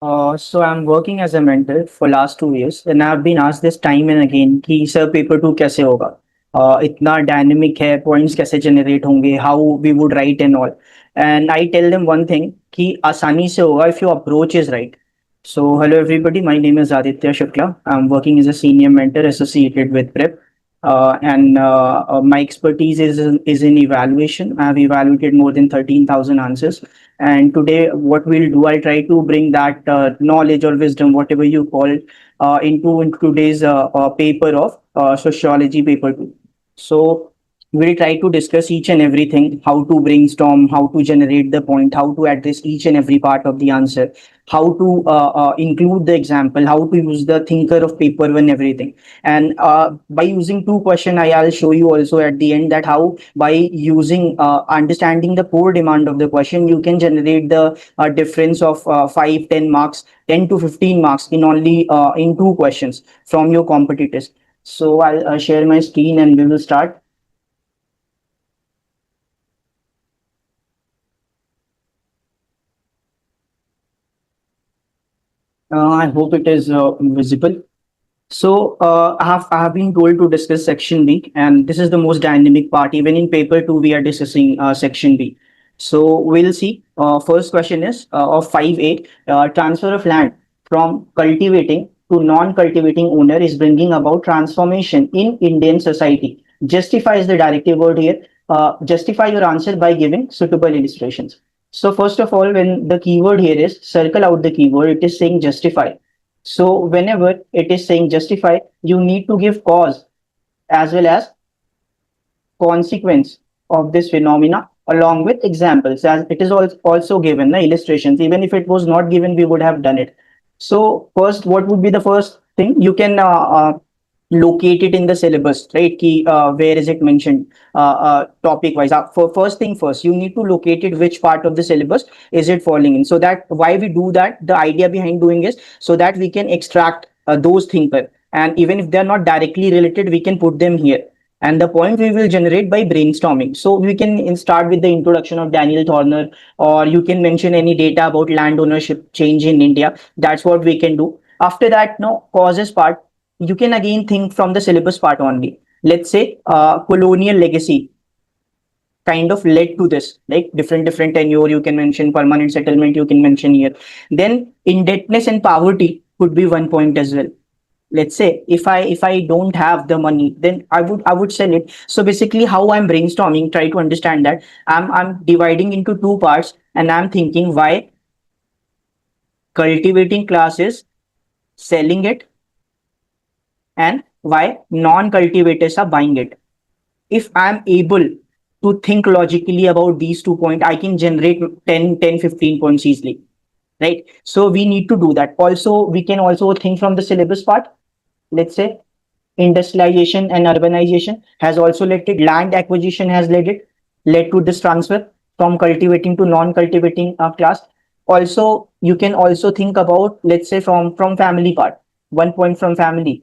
So I'm working as a mentor for last 2 years, and I've been asked this time and again कि sir paper 2 कैसे होगा? इतना dynamic है, points कैसे generate होंगे? How we would write and all. And I tell them one thing कि आसानी से होगा if your approach is right. So hello everybody, my name is Aditya Shukla. I'm working as a senior mentor associated with Prep. And my expertise is in evaluation. I have evaluated more than 13,000 answers. And today, what we'll do, I'll try to bring that knowledge or wisdom, whatever you call it, into today's paper of sociology paper two. So we'll try to discuss each and everything, how to brainstorm, how to generate the point, how to address each and every part of the answer, how to include the example, how to use the thinker of paper and everything. And by using two question, I'll show you also at the end that how by using understanding the core demand of the question, you can generate the difference of 5, 10 marks, 10 to 15 marks in only in two questions from your competitors. So I'll share my screen and we will start. I hope it is visible. So I have been told to discuss section B, and this is the most dynamic part. Even in paper two, we are discussing section B. So we'll see. First question is of 5A, transfer of land from cultivating to non-cultivating owner is bringing about transformation in Indian society. Justifies the directive word here. Justify your answer by giving suitable illustrations. So first of all, when the keyword here is circle out the keyword, it is saying justify. So whenever it is saying justify, you need to give cause as well as consequence of this phenomena along with examples, as it is also given the illustrations. Even if it was not given, we would have done it. So first, what would be the first thing? You can locate it in the syllabus, right? Key, where is it mentioned topic wise? For first thing first, you need to locate it which part of the syllabus is it falling in. So that why we do that, the idea behind doing is so that we can extract those thinker, and even if they are not directly related, we can put them here. And the point we will generate by brainstorming. So we can start with the introduction of Daniel Thorner, or you can mention any data about land ownership change in India. That's what we can do. After that, no causes part, you can again think from the syllabus part only. Let's say colonial legacy kind of led to this, like different tenure. You can mention permanent settlement. You can mention here. Then indebtedness and poverty could be one point as well. Let's say if I don't have the money, then I would sell it. So basically, how I'm brainstorming, try to understand that I'm dividing into two parts, and I'm thinking why cultivating class is selling it and why non-cultivators are buying it. If I'm able to think logically about these 2 points, I can generate 10, 15 points easily, right? So we need to do that. Also, we can also think from the syllabus part. Let's say industrialization and urbanization has also led it, land acquisition has led to this transfer from cultivating to non-cultivating class. Also, you can also think about, let's say, from family part. 1 point from family.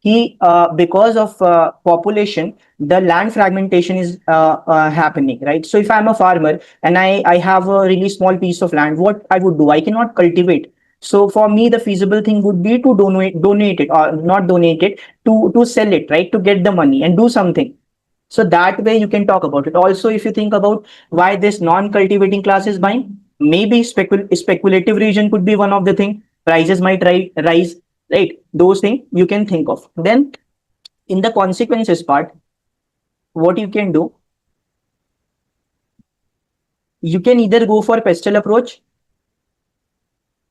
Because of population, the land fragmentation is happening, right? So if I'm a farmer and I have a really small piece of land, what I would do, I cannot cultivate. So for me, the feasible thing would be to donate it, or not donate it, to sell it, right? To get the money and do something. So that way you can talk about it. Also, if you think about why this non-cultivating class is buying, maybe speculative region could be one of the thing. Prices might rise, right? Those things you can think of. Then in the consequences part, what you can do, you can either go for pestle approach,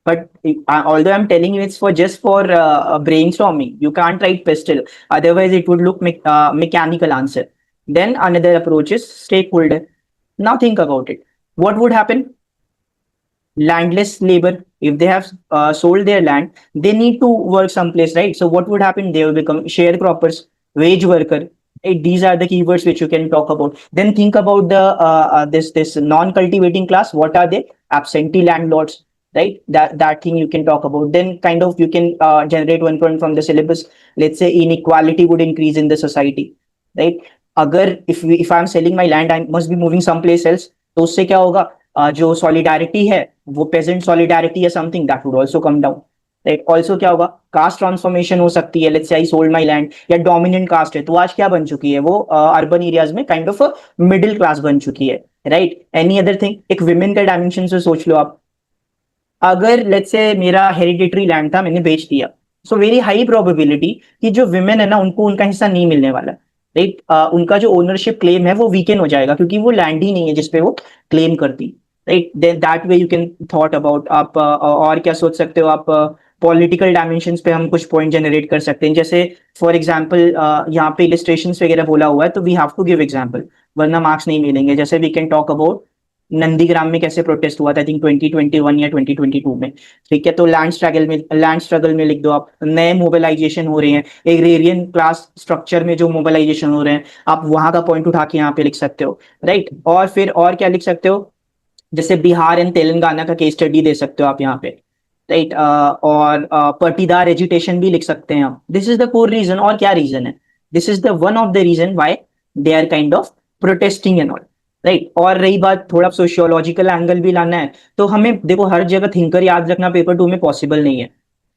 but although I'm telling you it's for just for brainstorming, you can't write pestle. Otherwise, it would look mechanical answer. Then another approach is stakeholder. Now think about it. What would happen? Landless labor, if they have sold their land, they need to work someplace, right? So what would happen? They will become sharecroppers, wage worker, right? These are the keywords which you can talk about. Then think about the this non-cultivating class. What are they? Absentee landlords, right? That thing you can talk about. Then kind of you can generate 1 point from the syllabus. Let's say inequality would increase in the society, right? Agar if I'm selling my land, I must be moving someplace else. तो उससे क्या होगा? जो solidarity है वो pageant solidarity या something that would also come down, right. Also क्या होगा, कास्ट ट्रांसफॉर्मेशन हो सकती है, let's say I sold my land, या डोमिनेंट कास्ट है तो आज क्या बन चुकी है वो अर्बन एरियाज में काइंड ऑफ मिडिल क्लास बन चुकी है, राइट। एनी अदर थिंग, एक विमेन का डायमेंशन से सोच लो आप, अगर लेट्स से मेरा हेरिडिटरी लैंड था, मैंने बेच दिया, सो वेरी हाई प्रोबेबिलिटी कि जो विमेन है ना उनको उनका हिस्सा नहीं मिलने वाला, राइट। उनका जो ओनरशिप क्लेम है वो वीकेन हो जाएगा क्योंकि वो लैंड ही नहीं है जिसपे वो क्लेम करती, right. Then that way you can thought about आप और क्या सोच सकते हो आप, पॉलिटिकल डायमेंशंस पे हम कुछ पॉइंट जनरेट कर सकते हैं, जैसे फॉर एग्जांपल यहाँ पे इलिस्ट्रेशंस वगैरह बोला हुआ है तो we have to give example, वरना मार्क्स नहीं मिलेंगे। जैसे we can talk about Nandigram में कैसे प्रोटेस्ट हुआ था, आई थिंक 2021 या 2022 में, ठीक है। तो लैंड स्ट्रगल में लिख दो आप, नए मोबिलाइजेशन हो रहे हैं, एग्रेरियन क्लास स्ट्रक्चर में जो मोबिलाइजेशन हो रहे हैं, आप वहां का पॉइंट उठा के यहाँ पे लिख सकते हो, राइट। और फिर और क्या लिख सकते हो, जैसे बिहार एंड तेलंगाना का केस स्टडी दे सकते हो आप यहाँ पे, राइट। और पटीदार एजुटेशन भी लिख सकते हैं आप, this is the core reason. और क्या रीजन है, this is the one of the reason why they are kind of protesting and all, right. और रही बात थोड़ा सोशियोलॉजिकल एंगल भी लाना है, तो हमें देखो हर जगह थिंकर याद रखना पेपर 2 में पॉसिबल नहीं है।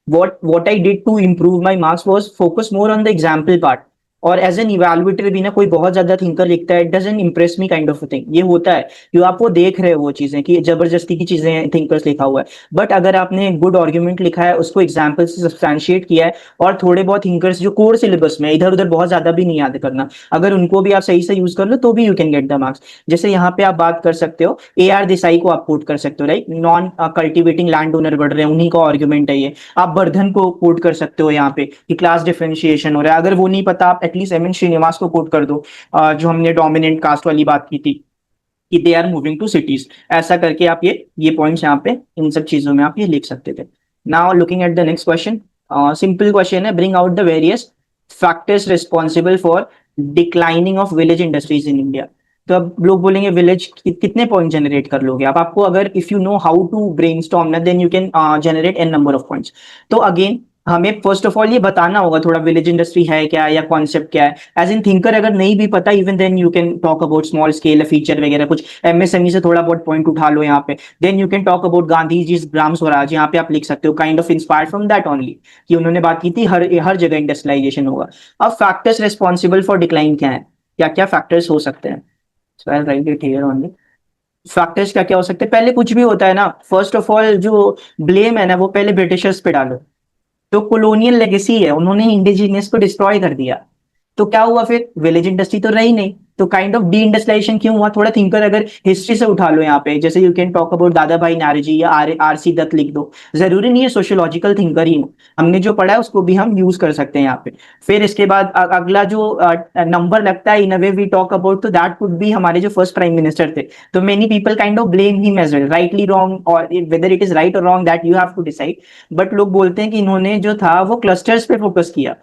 what I did to improve my marks was focus more on the example part. और एज एन इवेलुएटर भी ना कोई बहुत ज्यादा थिंकर लिखता है, it doesn't Impress me kind of thing, ये होता है कि आप वो देख रहे हो वो चीजें कि जबरदस्ती की चीजें थिंकर्स लिखा हुआ है, बट अगर आपने गुड आर्ग्यूमेंट लिखा है, उसको एग्जाम्पल से सब्सटैंशिएट किया है, और थोड़े बहुत थिंकर्स जो कोर सिलेबस में इधर उधर बहुत ज्यादा भी नहीं याद करना, अगर उनको भी आप सही से यूज कर लो तो भी you can get the marks. जैसे यहाँ पे आप बात कर सकते हो AR देसाई को आप कोट कर सकते हो, right. Non cultivating land owner बढ़ रहे हैं, उन्हीं का आर्ग्यूमेंट है ये। आप बर्धन को कोट कर सकते हो यहाँ पे कि क्लास डिफरेंशिएशन हो रहा है, अगर वो नहीं पता आप एटलीस्ट MN श्रीनिवास को कोट कर दो, जो हमने डोमिनेंट कास्ट वाली बात की थी कि they are moving to cities, ऐसा करके आप ये पॉइंट्स यहाँ पे इन सब चीजों में आप ये लिख सकते थे। Now looking at the next question, simple question है, bring out the various factors responsible for declining of village industries in India. तो अब लोग बोलेंगे विलेज, कितने पॉइंट जनरेट कर लोगे आप, आपको अगर if you know how to brainstorm ना then you can generate an number of points. तो अगेन हमें फर्स्ट ऑफ ऑल ये बताना होगा थोड़ा विलेज इंडस्ट्री है क्या या कॉन्सेप्ट क्या है, एज इन थिंकर अगर नहीं भी पता even then you can talk about small scale feature वगैरह, कुछ MSME से थोड़ा बहुत पॉइंट उठा लो यहाँ पे, then you can talk about Gandhi ji Gram Swaraj, यहाँ पे आप लिख सकते हो kind of inspired from that only, कि उन्होंने बात की थी हर हर जगह इंडस्ट्रियलाइजेशन होगा। अब फैक्टर्स रिस्पॉन्सिबल फॉर डिक्लाइन क्या है, क्या क्या फैक्टर्स हो सकते हैं, so I write it here only. Factors क्या क्या हो सकते हैं, पहले कुछ भी होता है ना, फर्स्ट ऑफ ऑल जो ब्लेम है ना वो पहले ब्रिटिशर्स पे डालो, तो कॉलोनियल लेगेसी है, उन्होंने इंडिजिनियस को डिस्ट्रॉय कर दिया, तो क्या हुआ फिर, विलेज इंडस्ट्री तो रही नहीं, तो काइंड ऑफ डी इंडस्ट्रियलाइजेशन क्यों हुआ, थोड़ा थिंकर अगर हिस्ट्री से उठा लो यहाँ पे, जैसे यू कैन टॉक अबाउट दादा भाई नारजी या RC दत्त लिख दो, जरूरी नहीं है सोशियोलॉजिकल थिंकर ही हो, हमने जो पढ़ा है उसको भी हम यूज कर सकते हैं यहाँ पे। फिर इसके बाद अगला जो नंबर लगता है in a way we talk about, तो दैट कुड बी हमारे जो फर्स्ट प्राइम मिनिस्टर थे, तो many people kind of blame him as well, rightly wrong, और वेदर इट इज राइट और wrong that you have to decide, but लोग बोलते हैं कि इन्होंने जो था वो क्लस्टर्स पे फोकस किया,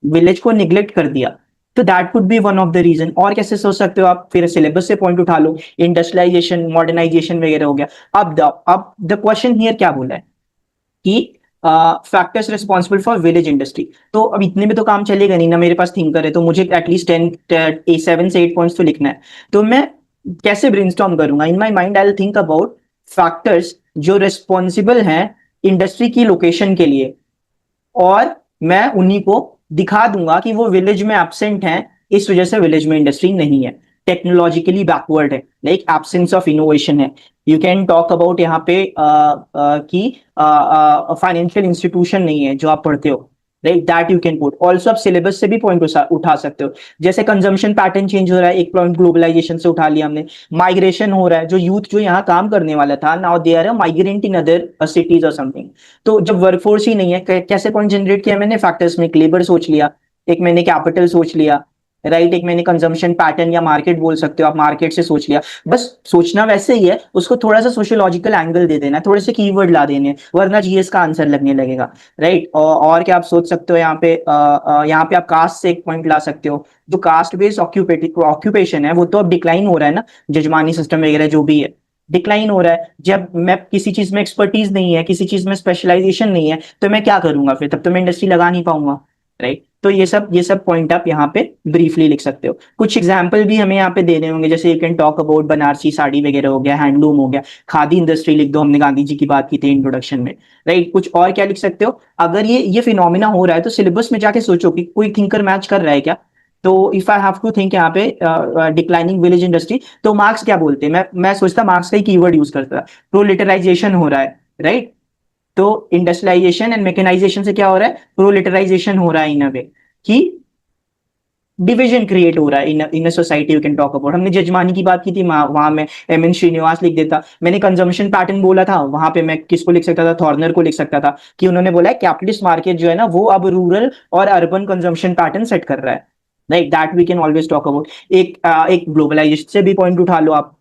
विलेज को निग्लेक्ट कर दिया, तो that could be one of the reason. और कैसे सोच सकते हो आप, फिर सिलेबस से पॉइंट उठा लो, इंडस्ट्रियलाइजेशन मॉडर्नाइजेशन वगैरह हो गया। अब द क्वेश्चन हियर क्या बोला है कि factors responsible for village industry, तो अब इतने में तो काम चलेगा नहीं ना, मेरे पास थिंकर है तो मुझे एटलीस्ट 7 से 8 पॉइंट्स तो लिखना है, तो मैं कैसे ब्रेनस्टॉर्म करूंगा, in my mind I will think about factors जो रिस्पॉन्सिबल हैं इंडस्ट्री की लोकेशन के लिए, और मैं उन्हीं को दिखा दूंगा कि वो विलेज में एब्सेंट हैं, इस वजह से विलेज में इंडस्ट्री नहीं है, टेक्नोलॉजिकली बैकवर्ड है, लाइक एब्सेंस ऑफ इनोवेशन है। यू कैन टॉक अबाउट यहाँ पे कि फाइनेंशियल इंस्टीट्यूशन नहीं है जो आप पढ़ते हो, right, that you can put also. आप सिलेबस से भी पॉइंट उठा सकते हो, जैसे कंजम्पशन पैटर्न चेंज हो रहा है, एक पॉइंट ग्लोबलाइजेशन से उठा लिया हमने, माइग्रेशन हो रहा है, जो यूथ जो यहाँ काम करने वाला था now they are migrant in other cities और समथिंग, तो जब वर्कफोर्स ही नहीं है, कैसे पॉइंट जनरेट किया मैंने, फैक्टर्स में एक लेबर सोच लिया, एक मैंने कैपिटल सोच लिया, राइट, एक मैंने कंजम्पशन पैटर्न या मार्केट बोल सकते हो आप, मार्केट से सोच लिया, बस सोचना वैसे ही है, उसको थोड़ा सा सोशियोलॉजिकल एंगल दे देना, थोड़े से कीवर्ड ला देने, वरना GS का आंसर लगने लगेगा, राइट। और क्या आप सोच सकते हो यहाँ पे आप कास्ट से एक पॉइंट ला सकते हो, जो कास्ट बेस्ड ऑक्यूपेशन है वो तो अब डिक्लाइन हो रहा है ना, जजमानी सिस्टम वगैरह जो भी है डिक्लाइन हो रहा है, जब मैं किसी चीज में एक्सपर्टीज नहीं है, किसी चीज में स्पेशलाइजेशन नहीं है, तो मैं क्या करूंगा फिर, तब तो मैं इंडस्ट्री लगा नहीं पाऊंगा, राइट। तो ये सब पॉइंट आप यहाँ पे ब्रीफली लिख सकते हो। कुछ एग्जाम्पल भी हमें यहाँ पे देने होंगे, जैसे you can talk about Banarasi sari वगैरह हो गया, हैंडलूम हो गया, खादी इंडस्ट्री लिख दो, हमने गांधी जी की बात की थी इंट्रोडक्शन में, राइट। कुछ और क्या लिख सकते हो, अगर ये फिनोमिना हो रहा है तो सिलेबस में जाके सोचो कि कोई थिंकर मैच कर रहा है क्या। तो if I have to think यहाँ पे डिक्लाइनिंग विलेज इंडस्ट्री, तो मार्क्स क्या बोलते हैं, मैं सोचता मार्क्स का ही कीवर्ड यूज करता, प्रोलिटराइजेशन हो रहा है, राइट। तो इंडस्ट्रियलाइजेशन एंड मैकेनाइजेशन से क्या हो रहा है, प्रोलिटराइजेशन हो रहा है इन अ वे कि डिवीजन क्रिएट हो रहा है in society. You can talk about, हमने जजमानी की बात की थी, वहां में एम एन श्रीनिवास लिख देता। मैंने कंजम्पशन पैटर्न बोला था, वहां पे मैं किसको लिख सकता था, थॉर्नर को लिख सकता था, कि उन्होंने बोला है कैपिटलिस्ट मार्केट जो है ना वो अब रूरल और अर्बन कंजम्पशन पैटर्न सेट कर रहा है, right. That we can always talk about. एक ग्लोबलाइजेशन से भी पॉइंट उठा लो आप।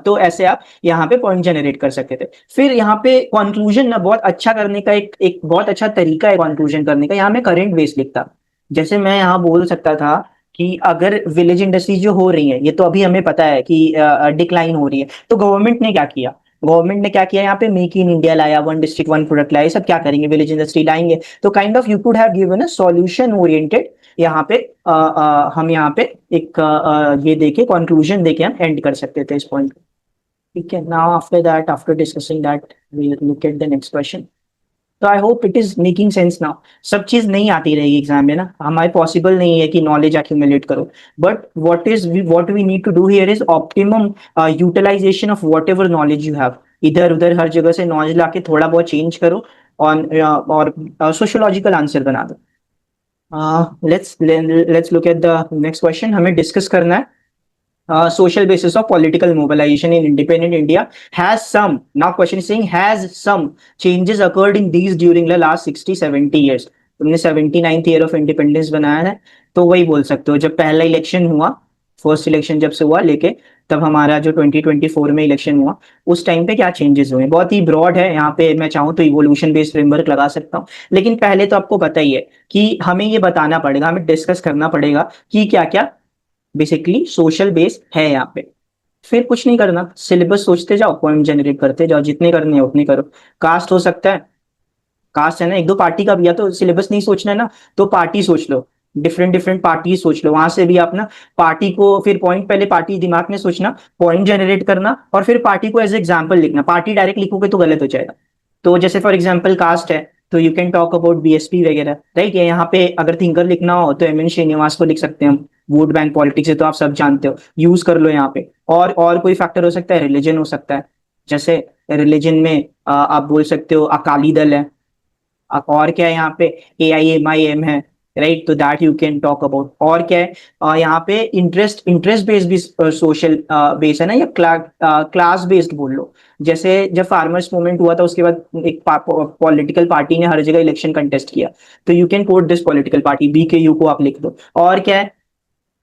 तो ऐसे आप यहाँ पे पॉइंट जनरेट कर सकते थे। फिर यहाँ पे कंक्लूजन ना बहुत अच्छा करने का एक बहुत अच्छा तरीका है कंक्लूजन करने का, यहाँ मैं करंट बेस लिखता। जैसे मैं यहाँ बोल सकता था कि अगर विलेज इंडस्ट्रीज जो हो रही है, ये तो अभी हमें पता है कि डिक्लाइन हो रही है, तो गवर्नमेंट ने क्या किया, गवर्नमेंट ने क्या किया, यहाँ पे मेक इन इंडिया लाया, वन डिस्ट्रिक्ट वन प्रोडक्ट लाया, ये सब क्या करेंगे, विलेज इंडस्ट्री लाएंगे। तो kind of you could have given a solution oriented, यहाँ पे हम यहाँ पे एक ये देखे कंक्लूजन देके हम एंड कर सकते थे इस पॉइंट को। ठीक है, now after that, after discussing that, we look at the next question. तो I hope it is making sense now. सब चीज नहीं आती रहेगी एग्जाम में ना, हमारे पॉसिबल नहीं है कि नॉलेज एक्यूमुलेट करो, but what we need to do here is optimum utilisation of whatever knowledge you have. इधर उधर हर जगह से नॉलेज लाके थोड़ा बहुत चेंज करो और सोशियोलॉजिकल आंसर बना दो। Let's look at the next question. हमें डिस्कस करना है social basis of political mobilization in independent India. Has some, now question is saying has some changes occurred in these during the last 60-70 years? तुमने 79th year of independence बनाया है, तो वही बोल सकते हो, जब पहला इलेक्शन हुआ, फर्स्ट इलेक्शन जब से हुआ लेके तब हमारा जो 2024 में इलेक्शन हुआ, उस टाइम पे क्या चेंजेस हुए। बहुत ही ब्रॉड है, यहाँ पे मैं चाहूँ तो इवोल्यूशन बेस्ड फ्रेमवर्क लगा सकता हूँ, लेकिन पहले तो आपको पता ही है कि हमें ये बताना पड़ेगा, हमें डिस्कस करना पड़ेगा कि क्या क्या बेसिकली सोशल बेस है यहाँ पे। फिर कुछ नहीं करना, सिलेबस सोचते जाओ, पॉइंट जनरेट करते जाओ, जितने करने हैं उतने करो। कास्ट हो सकता है, कास्ट है ना, एक दो पार्टी का भी है, तो सिलेबस नहीं सोचना है ना, तो पार्टी सोच लो, डिफरेंट डिफरेंट पार्टी सोच लो, वहां से भी आप ना पार्टी को, फिर पॉइंट, पहले पार्टी दिमाग में सोचना, पॉइंट जनरेट करना, और फिर पार्टी को एज एग्जाम्पल लिखना। पार्टी डायरेक्ट लिखोगे तो गलत हो जाएगा। तो जैसे फॉर एग्जाम्पल कास्ट है, तो you can talk about BSP वगैरह, राइट। यहाँ पे अगर थिंकर लिखना हो तो एम एन श्रीनिवास को लिख सकते हैं हम, वोट बैंक पॉलिटिक्स है तो आप सब जानते हो, यूज कर लो यहाँ पे। और कोई फैक्टर हो सकता है, रिलीजन हो सकता है, जैसे रिलीजन में आप बोल सकते हो अकाली दल है। और क्या है यहाँ पे, AIMIM है, राइट। तो that you can talk about. और क्या है यहाँ पे, इंटरेस्ट बेस्ड भी सोशल बेस है ना, या क्लास बेस्ड बोल लो। जैसे जब फार्मर्स मूवमेंट हुआ था उसके बाद एक पॉलिटिकल पार्टी ने हर जगह इलेक्शन कंटेस्ट किया, तो you can coat this political party, BKU को आप लिख दो। और क्या है,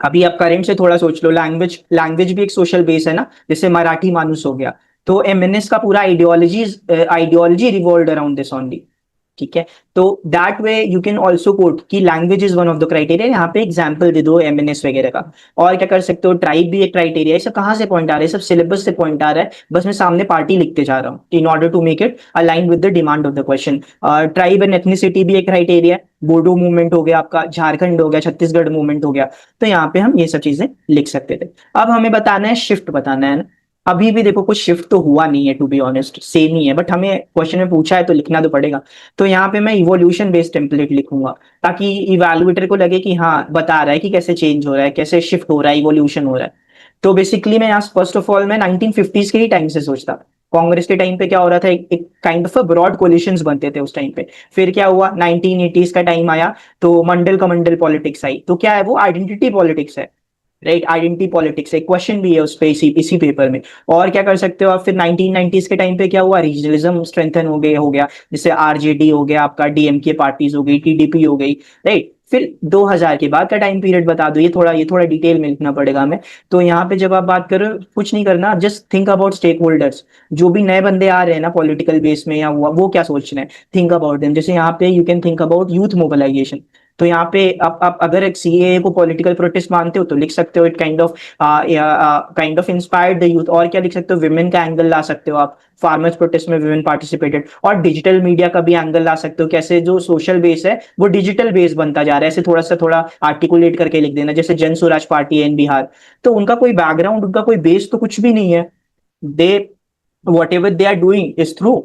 अभी आप करंट से थोड़ा सोच लो, लैंग्वेज लैंग्वेज भी एक सोशल बेस है ना, जैसे मराठी मानुस हो गया, तो MNS का पूरा ideology revolve around this only. ठीक है, तो that way you can also quote कि language is one of the criteria, यहाँ पे एग्जाम्पल दे दो MNS वगैरह का। और क्या कर सकते हो, ट्राइब भी एक क्राइटेरिया है। सब कहाँ से पॉइंट आ रहा है, सब सिलेबस से पॉइंट आ रहा है, बस मैं सामने पार्टी लिखते जा रहा हूँ in order to make it align with the demand of the question. Tribe and ethnicity भी एक क्राइटेरिया है, बोडो मूवमेंट हो गया आपका, झारखंड हो गया, छत्तीसगढ़ मूवमेंट हो गया, तो यहाँ पे हम ये सब चीजें लिख सकते थे। अब हमें बताना है शिफ्ट, बताना है ना। अभी भी देखो कुछ शिफ्ट तो हुआ नहीं है, टू बी ऑनेस्ट सेम ही है, बट हमें क्वेश्चन में पूछा है तो लिखना तो पड़ेगा। तो यहाँ पे मैं इवोल्यूशन बेस्ड टेम्पलेट लिखूंगा, ताकि इवैल्यूएटर को लगे कि हाँ बता रहा है कि कैसे चेंज हो रहा है, कैसे शिफ्ट हो रहा है, इवोल्यूशन हो रहा है। तो बेसिकली मैं यहाँ फर्स्ट ऑफ ऑल मैं 1950s के ही टाइम से सोचता। कांग्रेस के टाइम पे क्या हो रहा था, एक काइंड ऑफ ब्रॉड कोलिशंस बनते थे उस टाइम पे। फिर क्या हुआ, 1980s का टाइम आया, तो मंडल कमंडल पॉलिटिक्स आई। तो क्या है वो, आइडेंटिटी पॉलिटिक्स है, राइट। आइडेंटिटी पॉलिटिक्स एक क्वेश्चन भी है उस पे, इसी पेपर में। और क्या कर सकते हो आप, फिर 1990s के टाइम पे क्या हुआ, रीजनलिज्म स्ट्रेंथन हो गया, जैसे RJD हो गया आपका, DMK पार्टीज हो गई, TDP हो गई, राइट। फिर 2000 के बाद का टाइम पीरियड बता दो, ये थोड़ा डिटेल में लिखना पड़ेगा हमें। तो यहाँ पे जब आप बात करो, कुछ नहीं करना, just think about stakeholders, जो भी नए बंदे आ रहे हैं ना पॉलिटिकल बेस में, या वो क्या सोच रहे हैं, थिंक अबाउट देम। जैसे यहाँ पे you can think about youth mobilisation. तो यहाँ पे आप अगर एक सीएए को पॉलिटिकल प्रोटेस्ट मानते हो तो लिख सकते हो, it kind of inspired the youth. और क्या लिख सकते हो, विमेन का एंगल ला सकते हो आप, फार्मर्स प्रोटेस्ट में विमेन पार्टिसिपेटेड। और डिजिटल मीडिया का भी एंगल ला सकते हो, कैसे जो सोशल बेस है वो डिजिटल बेस बनता जा रहा है, ऐसे थोड़ा आर्टिकुलेट करके लिख देना। जैसे जन स्वराज पार्टी है इन बिहार, तो उनका कोई बैकग्राउंड, उनका कोई बेस तो कुछ भी नहीं है। दे whatever they are doing is through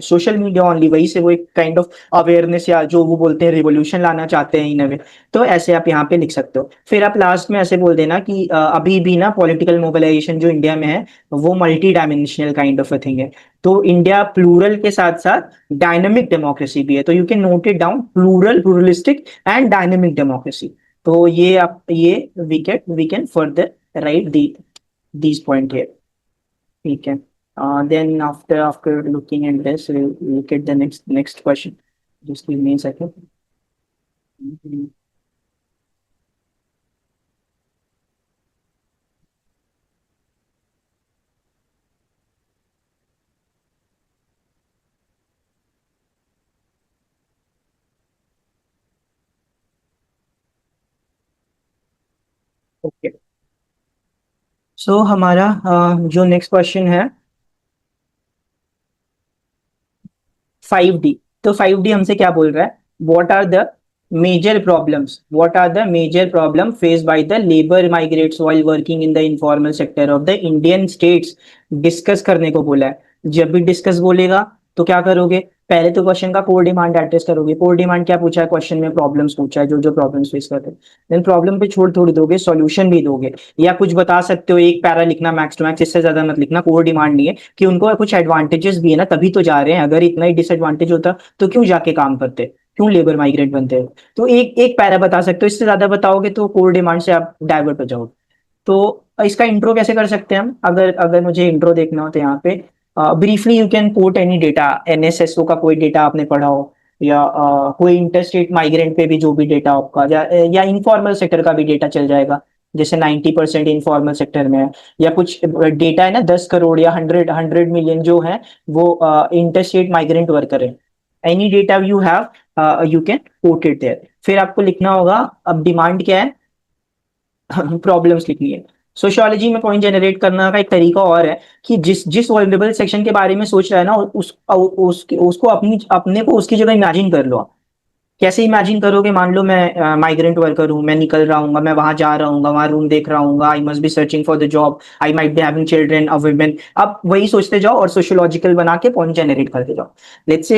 social media only. वही से वो एक काइंड ऑफ अवेयरनेस या जो वो बोलते हैं रिवोल्यूशन लाना चाहते हैं इन वे। तो ऐसे आप यहाँ पे लिख सकते हो। फिर आप लास्ट में ऐसे बोल देना कि अभी भी ना पॉलिटिकल मोबिलाइजेशन जो इंडिया में है वो multi dimensional kind of a thing है। तो इंडिया प्लूरल के साथ साथ डायनेमिक डेमोक्रेसी भी है। तो you can note it down, plural, pluralistic and dynamic democracy. तो ये आप ये we can further write these point here. ठीक है। Then after looking at this, we'll look at the next question. Just give me a second. Mhm. Okay. So हमारा जो next question है 5D। तो 5D हमसे क्या बोल रहा है, what are the major problem face by the labour migrates while working in the informal sector of the Indian states. Discuss करने को बोला है। जब भी डिस्कस बोलेगा तो क्या करोगे, पहले तो क्वेश्चन का कोर डिमांड एड्रेस करोगे। कोर डिमांड क्या पूछा है क्वेश्चन में, प्रॉब्लम्स पूछा है, जो जो प्रॉब्लम्स फेस करते हैं। देन प्रॉब्लम पे छोड़ थोड़ी दोगे, सॉल्यूशन भी दोगे, या कुछ बता सकते हो, एक पैरा लिखना मैक्स टू मैक्स, इससे ज्यादा मत लिखना। कोर डिमांड नहीं है कि उनको कुछ एडवांटेजेस भी है ना, तभी तो जा रहे हैं। अगर इतना ही डिसएडवांटेज होता तो क्यों जाके काम करते, क्यों लेबर माइग्रेट बनते हो। तो एक एक पैरा बता सकते हो, इससे ज्यादा बताओगे तो कोर डिमांड से आप डाइवर्ट हो जाओगे। तो इसका इंट्रो कैसे कर सकते हैं हम, अगर अगर मुझे इंट्रो देखना हो तो यहाँ पे briefly you can coat any data, NSSO का कोई डेटा आपने पढ़ा हो, या कोई इंटरस्टेट माइग्रेंट पे भी जो भी डेटा आपका, या इनफॉर्मल सेक्टर का भी डेटा चल जाएगा। जैसे 90% इनफॉर्मल सेक्टर में है, या कुछ डेटा है ना 10 करोड़ या 100 मिलियन जो है वो इंटरस्टेट माइग्रेंट वर्कर है। Any data you have you can quote it there. फिर आपको लिखना होगा, अब डिमांड क्या है, प्रॉब्लम्स लिखनी है। सोशियोलॉजी में पॉइंट जनरेट करने का एक तरीका और है कि जिस जिस वल्नरेबल सेक्शन के बारे में सोच रहा है ना, उसको अपने को उसकी जगह इमेजिन कर लो। कैसे इमेजिन करोगे, मान लो मैं माइग्रेंट वर्कर हूँ, मैं निकल रहा हूँ, मैं वहां जा रहा हूँ, वहां रूम देख रहा हूँ, I must be searching for the job, I might be having children a women. अब वही सोचते जाओ और सोशियोलॉजिकल बना के पॉइंट जनरेट करते जाओ। लेट्स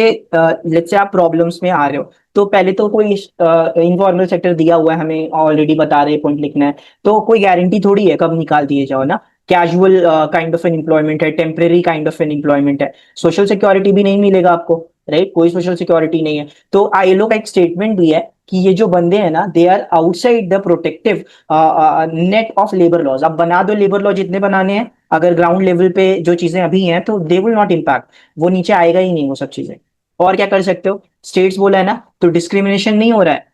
से आप प्रॉब्लम्स में आ रहे हो, तो पहले तो कोई इनफॉर्मल सेक्टर दिया हुआ है हमें, ऑलरेडी बता रहे पॉइंट लिखना है, तो कोई गारंटी थोड़ी है कब निकाल दिए जाओ ना। Casual kind of an employment है, temporary kind of an employment है, सोशल सिक्योरिटी भी नहीं मिलेगा आपको, राइट, कोई सोशल सिक्योरिटी नहीं है। तो आईएलओ का एक स्टेटमेंट भी है कि ये जो बंदे हैं ना, they are outside the protective net of labour laws. अब बना दो लेबर लॉ जितने बनाने हैं, अगर ग्राउंड लेवल पे जो चीजें अभी हैं तो दे विल नॉट इम्पैक्ट, वो नीचे आएगा ही नहीं वो सब चीजें। और क्या कर सकते हो, स्टेट्स बोला है ना, तो डिस्क्रिमिनेशन नहीं हो रहा है,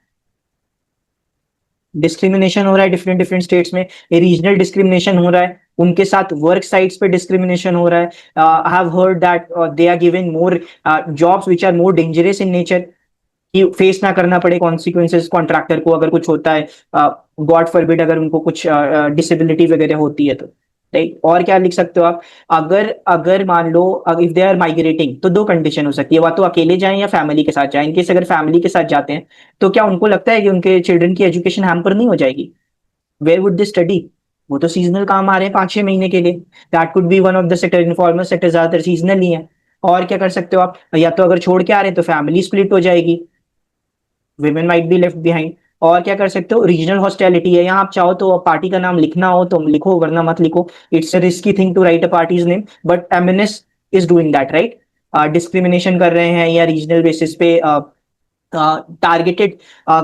डिस्क्रिमिनेशन हो रहा है डिफरेंट डिफरेंट स्टेट्स में, रीजनल डिस्क्रिमिनेशन हो रहा है, उनके साथ वर्क साइट्स पे डिस्क्रिमिनेशन हो रहा है। I have heard that they are giving more jobs which are more dangerous in nature, कि फेस ना करना पड़े कॉन्सिक्वेंसेस कॉन्ट्रैक्टर को अगर कुछ होता है, गॉड फॉरबिड अगर उनको कुछ डिसेबिलिटी वगैरह होती है तो, राइट। और क्या लिख सकते हो आप, अगर अगर मान लो इफ दे आर माइग्रेटिंग तो दो कंडीशन हो सकती है, या तो अकेले जाएं या फैमिली के साथ जाएं। इनकेस अगर फैमिली के साथ जाते हैं तो क्या उनको लगता है कि उनके चिल्ड्रन की एजुकेशन हैम्पर नहीं हो जाएगी, वेयर वुड दे स्टडी। वो तो सीजनल काम आ रहे हैं 5-6 महीने के लिए, that could be one of the sector, informal sector ज्यादातर सीजनल ही है। और क्या कर सकते हो आप, या तो अगर छोड़ के आ रहे हैं तो फैमिली स्प्लिट हो जाएगी, women might be left behind. और क्या कर सकते हो, रीजनल हॉस्टैलिटी है, यहाँ आप चाहो तो पार्टी का नाम लिखना हो तो लिखो, वरना मत लिखो, it's a risky thing to write a party's name, but MNS is doing that, right. Discrimination कर रहे हैं या रीजनल बेसिस पे targeted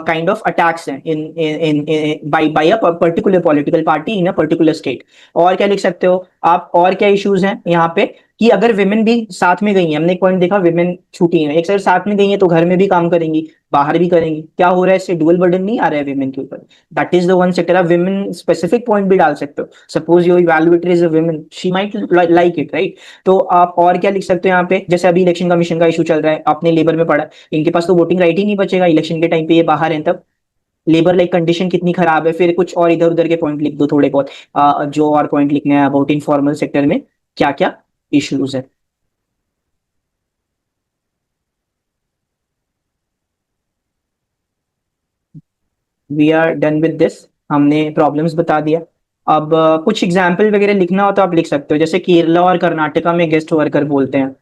kind of attacks हैं in by a particular political party in a particular state। और क्या लिख सकते हो आप, और क्या इश्यूज हैं यहाँ पे, कि अगर विमेन भी साथ में गई हैं, हमने एक पॉइंट देखा विमेन छूटी हैं, एक साइड साथ में गई हैं तो घर में भी काम करेंगी, बाहर भी करेंगी, क्या हो रहा है इससे, डुअल बर्डन नहीं आ रहा है विमेन के ऊपर। That is the one sector. आप विमेन स्पेसिफिक पॉइंट भी डाल सकते हो, suppose your evaluator is a women, she might like it, right. तो आप और क्या लिख सकते हो यहाँ पे, जैसे अभी इलेक्शन कमीशन का इशू चल रहा है, आपने लेबर में पढ़ा, इनके पास तो वोटिंग राइट ही नहीं बचेगा इलेक्शन के टाइम पे, ये बाहर हैं तब, लेबर लाइक कंडीशन कितनी खराब है, फिर कुछ और इधर उधर के पॉइंट लिख दो थोड़े बहुत, जो और पॉइंट लिखने हैं अबाउट इनफॉर्मल सेक्टर में क्या क्या इश्यूज है। We are done with this, हमने प्रॉब्लम्स बता दिया। अब कुछ एग्जाम्पल वगैरह लिखना हो तो आप लिख सकते हो, जैसे केरला और कर्नाटका में गेस्ट वर्कर बोलते हैं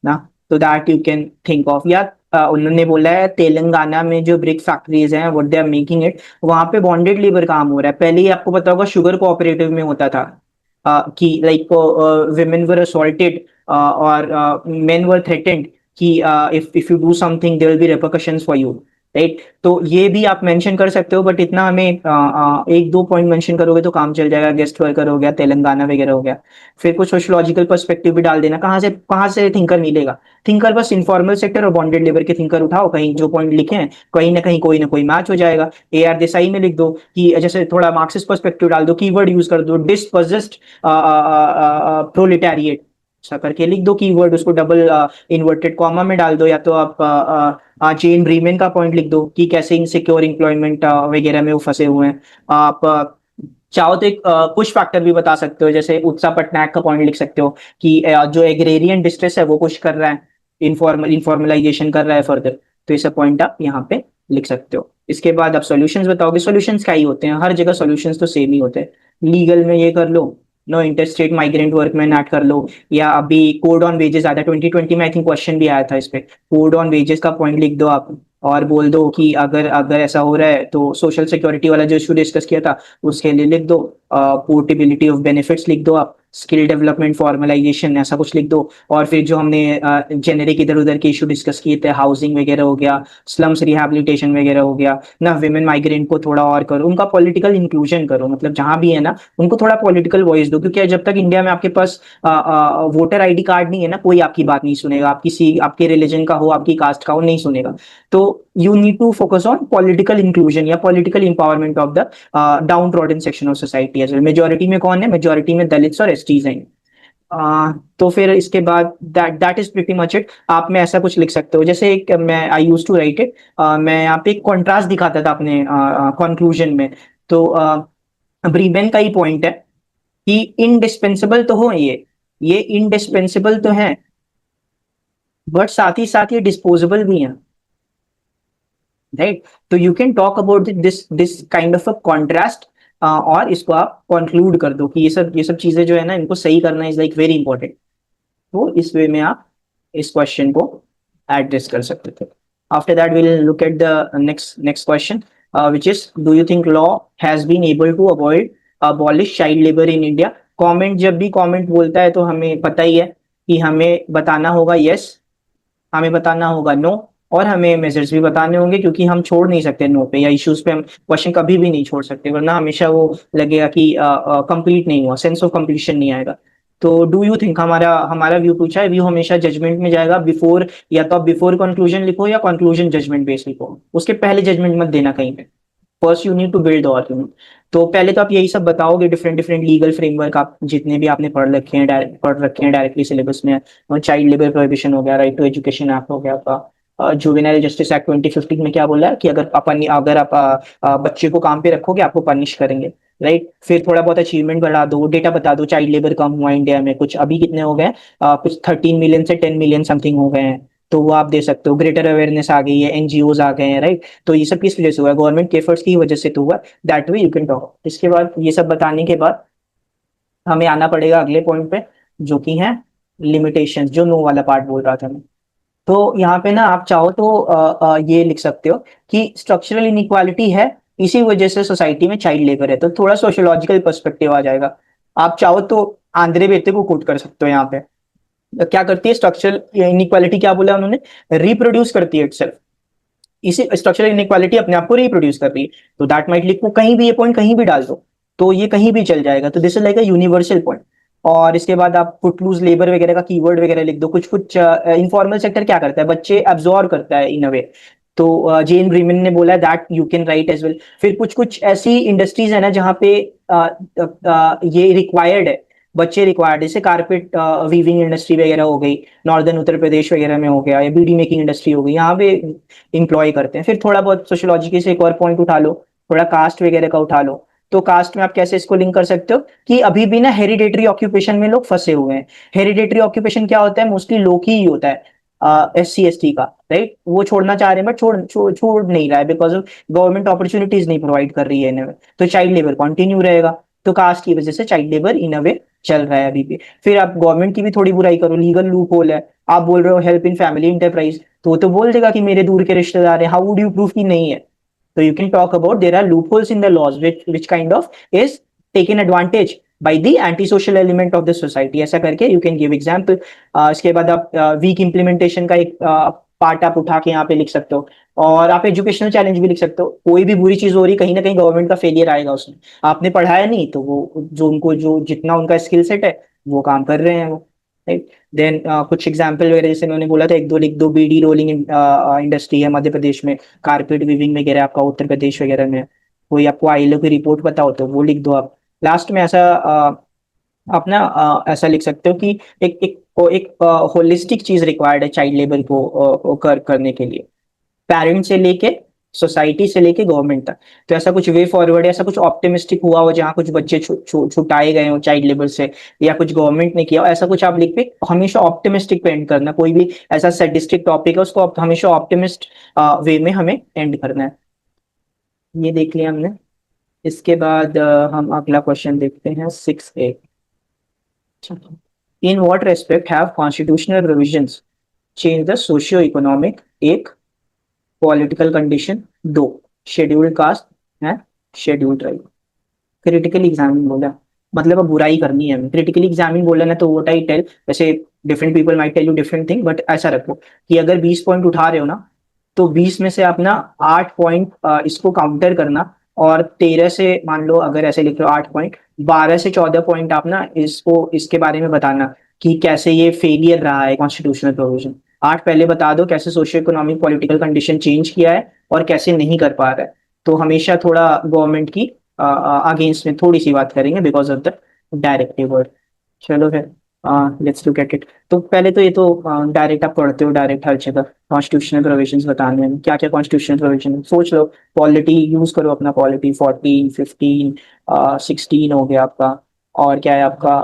ना, तो that you can think of. या उन्होंने बोला है तेलंगाना में जो ब्रिक फैक्ट्रीज हैं what they are making it, वहां पे बॉन्डेड लेबर काम हो रहा है। पहले ही आपको पता होगा शुगर कोऑपरेटिव में होता था कि लाइक women were assaulted और men were threatened कि if you do something there will be repercussions for you, right. तो ये भी आप मेंशन कर सकते हो, बट इतना हमें एक दो पॉइंट मेंशन करोगे तो काम चल जाएगा। गेस्ट वर्कर हो गया, तेलंगाना वगैरह हो गया। फिर कुछ सोशोलॉजिकल पर्सपेक्टिव भी डाल देना, कहाँ से थिंकर मिलेगा। थिंकर बस इनफॉर्मल सेक्टर और बॉन्डेड लेबर के थिंकर उठाओ, कहीं जो पॉइंट लिखे हैं कहीं ना कोई मैच हो जाएगा। ए आर देसाई में लिख दो कि जैसे थोड़ा मार्क्सिस्ट पर्सपेक्टिव डाल दो, कीवर्ड यूज कर दो डिस्पोजेस्ड प्रोलेटारिएट, ऐसा करके लिख दो कीवर्ड, उसको डबल इन्वर्टेड कॉमा में डाल दो। या तो आप जेन ब्रीमेन का पॉइंट लिख दो कि कैसे इनसिक्योर एम्प्लॉयमेंट वगैरह में वो फंसे हुए हैं। आप चाहो तो एक पुश फैक्टर भी बता सकते हो, जैसे उत्साह पटनायक का पॉइंट लिख सकते हो कि जो एग्रेरियन डिस्ट्रेस है वो पुश कर रहा है, इनफॉर्मलाइजेशन कर रहा है फर्दर। तो ये सब पॉइंट आप यहाँ पे लिख सकते हो। इसके बाद आप सॉल्यूशंस बताओगे। सॉल्यूशंस क्या ही होते हैं, हर जगह सॉल्यूशंस तो सेम ही होते हैं। लीगल में ये कर लो, no interstate migrant workman add कर लो, या अभी कोड ऑन वेजेस आता है 2020 में, आई थिंक क्वेश्चन भी आया था इस पे। कोड ऑन वेजेस का पॉइंट लिख दो आप, और बोल दो कि अगर अगर ऐसा हो रहा है तो सोशल सिक्योरिटी वाला जो इशू डिस्कस किया था उसके लिए लिख दो। पोर्टेबिलिटी ऑफ बेनिफिट्स लिख दो आप, स्किल डेवलपमेंट फॉर्मलाइजेशन ऐसा कुछ लिख दो। और फिर जो हमने जेनेरिक इधर उधर के इशू डिस्कस किए थे, हाउसिंग वगैरह हो गया, स्लम्स रिहैबिलिटेशन वगैरह हो गया ना, विमेन माइग्रेंट को थोड़ा और करो, उनका पॉलिटिकल इंक्लूजन करो, मतलब जहां भी है ना उनको थोड़ा पॉलिटिकल वॉइस दो। क्योंकि जब तक इंडिया में आपके पास वोटर आईडी कार्ड नहीं है ना, कोई आपकी बात नहीं सुनेगा, आप किसी आपके रिलीजन का हो, आपकी कास्ट का हो, नहीं सुनेगा। तो you need to focus on political inclusion या political empowerment of the downtrodden section of society as well. Majority में कौन है? मेजोरिटी में दलित्स और एसटीज हैं। तो फिर इसके बाद that that is pretty much it. आप में ऐसा कुछ लिख सकते हो, जैसे एक मैं आई यूज टू राइट इट, मैं यहाँ पे एक कॉन्ट्रास्ट दिखाता था अपने कंक्लूजन में। तो ब्रीबेन का ही पॉइंट है कि इंडिस्पेंसिबल तो हो ये इंडिस्पेंसिबल तो है, बट साथ ही डिस्पोजेबल भी है, राइट। तो you can talk about this this kind of a contrast, और इसको आप कंक्लूड कर दो कि ये सब चीजें जो है ना इनको सही करना इज लाइक वेरी इंपॉर्टेंट। तो इस वे में आप इस क्वेश्चन को एड्रेस कर सकते थे। After that will look at the next question, which is do you think law has been able to avoid abolish child labor in India? Comment, जब भी कमेंट बोलता है तो हमें पता ही है कि हमें बताना होगा यस, हमें बताना होगा नो, और हमें मेजर्स भी बताने होंगे, क्योंकि हम छोड़ नहीं सकते नो पे या इश्यूज पे हम क्वेश्चन कभी भी नहीं छोड़ सकते, वरना हमेशा वो लगेगा कि कंप्लीट नहीं हुआ, सेंस ऑफ कंप्लीशन नहीं आएगा। तो डू यू थिंक, हमारा हमारा व्यू पूछा है, व्यू हमेशा जजमेंट में जाएगा बिफोर, या तो आप बिफोर कंक्लूजन लिखो या कंक्लूजन जजमेंट बेस लिखो, उसके पहले जजमेंट मत देना कहीं पे। First you need to build the argument. तो पहले तो आप यही सब बताओगे, डिफरेंट डिफरेंट लीगल फ्रेमवर्क आप जितने भी आपने पढ़ रखे हैं डायरेक्टली सिलेबस में। चाइल्ड लेबर प्रोहिबिशन हो गया, राइट टू एजुकेशन एक्ट हो गया आपका, जुवेनाइल जस्टिस एक्ट 2015 में क्या बोला है कि अगर आप बच्चे को काम पे रखोगे आपको पनिश करेंगे, राइट। फिर थोड़ा बहुत अचीवमेंट बढ़ा दो, डेटा बता दो, चाइल्ड लेबर कम हुआ इंडिया में, कुछ अभी कितने हो गए, कुछ 13 मिलियन से 10 मिलियन समथिंग हो गए हैं। तो वो आप दे सकते हो। ग्रेटर अवेयरनेस आ गई है, एनजीओज आ गए हैं, राइट। तो ये सब किस वजह से हुआ है? गवर्नमेंट के एफर्ट्स की वजह से तो हुआ। That way you can talk. इसके बाद ये सब बताने के बाद हमें आना पड़ेगा अगले पॉइंट पे, जो कि है लिमिटेशंस, जो नो वाला पार्ट बोल रहा था मैं। तो यहाँ पे ना आप चाहो तो ये लिख सकते हो कि स्ट्रक्चरल इनइक्वालिटी है, इसी वजह से सोसाइटी में चाइल्ड लेबर है। तो थोड़ा सोशियोलॉजिकल पर्सपेक्टिव आ जाएगा। आप चाहो तो आंद्रे बेते को कोट कर सकते हो यहाँ पे। क्या करती है स्ट्रक्चरल इनइक्वालिटी? क्या बोला उन्होंने? रिप्रोड्यूस करती है इटसेल्फ। इसी स्ट्रक्चरल इनइक्वालिटी अपने आप को रिप्रोड्यूस कर रही है। तो दैट माइट लिखो कहीं भी, ये पॉइंट कहीं भी डाल दो तो ये कहीं भी चल जाएगा। तो this is like a universal point. और इसके बाद आप फुट लूज लेबर वगैरह का कीवर्ड वगैरह लिख दो। कुछ कुछ इनफॉर्मल सेक्टर क्या करता है, बच्चे एब्जॉर्ब करता है इन अ वे। तो जेन ब्रीमन ने बोला that you can write as well. फिर कुछ कुछ ऐसी इंडस्ट्रीज है ना जहाँ पे ये रिक्वायर्ड है बच्चे रिक्वायर्ड, जैसे कारपेट वीविंग इंडस्ट्री वगैरह हो गई, नॉर्दर्न उत्तर प्रदेश वगैरह में हो गया, या बीडी मेकिंग इंडस्ट्री हो गई, यहाँ पे इंप्लॉय करते हैं। फिर थोड़ा बहुत सोशियोलॉजी से एक और पॉइंट उठा लो, थोड़ा कास्ट वगैरह का उठा लो। तो कास्ट में आप कैसे इसको लिंक कर सकते हो कि अभी भी ना हेरिडेटरी ऑक्यूपेशन में लोग फंसे हुए हैं। हेरिडेटरी ऑक्यूपेशन क्या होता है, मोस्टली लोग ही होता है SC ST का, राइट। वो छोड़ना चाह रहे हैं बट छोड़ नहीं रहा है, बिकॉज ऑफ गवर्नमेंट अपॉर्चुनिटीज नहीं प्रोवाइड कर रही है इन्हें, तो चाइल्ड लेबर कंटिन्यू रहेगा। तो कास्ट की वजह से चाइल्ड लेबर इन अ वे चल रहा है अभी भी। फिर आप गवर्नमेंट की भी थोड़ी बुराई करो, लीगल लूप होल है। आप बोल रहे हो हेल्प इन फैमिली इंटरप्राइज, तो बोल देगा कि मेरे दूर के रिश्तेदार हैं, हाउ वुड यू प्रूफ कि नहीं है। So you can talk about there are loopholes in the laws which kind of is taken advantage by the antisocial element of the society, ऐसा करके you can give example। इसके बाद आप weak implementation का एक पार्ट आप उठा के यहाँ पे लिख सकते हो। और आप एजुकेशनल चैलेंज भी लिख सकते हो, कोई भी बुरी चीज हो रही कहीं ना कहीं गवर्नमेंट का फेलियर आएगा उसमें। आपने पढ़ाया नहीं तो वो जो उनको जो जितना उनका स्किल सेट है वो काम कर रहे हैं वो, राइट। देन कुछ एग्जाम्पल वगैरह जैसे मैंने बोला था एक दो लिख दो, बीडी रोलिंग इंडस्ट्री है मध्य प्रदेश में, कारपेट वीविंग वगैरह आपका उत्तर प्रदेश वगैरह में। कोई आपको आईएलओ की रिपोर्ट पता हो तो वो लिख दो आप। लास्ट में ऐसा आप ना ऐसा लिख सकते हो कि एक एक एक होलिस्टिक चीज रिक्वायर्ड है चाइल्ड लेबर को करने के लिए, पेरेंट से लेके सोसाइटी से लेके गवर्नमेंट तक। तो ऐसा कुछ वे फॉरवर्ड, ऐसा कुछ ऑप्टिमिस्टिक हुआ हो जहाँ कुछ बच्चे छुटाए गए हो चाइल्ड लेबर से, या कुछ गवर्नमेंट ने किया हो, ऐसा कुछ आप लिख पे हमेशा ऑप्टिमिस्टिक पे एंड करना। कोई भी ऐसा सैडिस्टिक टॉपिक है उसको हमेशा ऑप्टिमिस्ट वे में हमें एंड करना है। ये देख लिया हमने। इसके बाद हम अगला क्वेश्चन देखते हैं 6A। In what respect have constitutional provisions change the socio economic, एक पॉलिटिकल कंडीशन, दो शेड्यूल्ड कास्ट है, शेड्यूल्ड ट्राइब। क्रिटिकली एग्जामिन बोला, मतलब अब बुराई करनी है हमें। क्रिटिकली एग्जामिन बोला ना तो व्हाट आई टेल, वैसे different people might tell you different thing, but ऐसा रखो कि अगर 20 पॉइंट उठा रहे हो ना तो 20 में से आप ना 8 पॉइंट इसको काउंटर करना, और 13 से मान लो अगर ऐसे लिख रहे हो 8 पॉइंट, 12 से 14 पॉइंट आप ना इसको इसके बारे में बताना कि कैसे ये फेलियर रहा है कॉन्स्टिट्यूशनल प्रोविजन। 8 पहले बता दो कैसे socio economic political condition change किया है और कैसे नहीं कर पा रहा है। तो हमेशा थोड़ा गवर्नमेंट की अगेंस्ट में थोड़ी सी बात करेंगे because of the directive word. चलो फिर लेट्स लुक एट इट। तो पहले तो ये तो डायरेक्ट आप पढ़ते हो डायरेक्ट हर जगह कॉन्स्टिट्यूशनल प्रोविजंस बताने हैं, क्या क्या कॉन्स्टिट्यूशनल प्रोविजन सोच लो। पॉलिटी यूज करो अपना, पॉलिटी 14 15 16 हो गया आपका। और क्या है आपका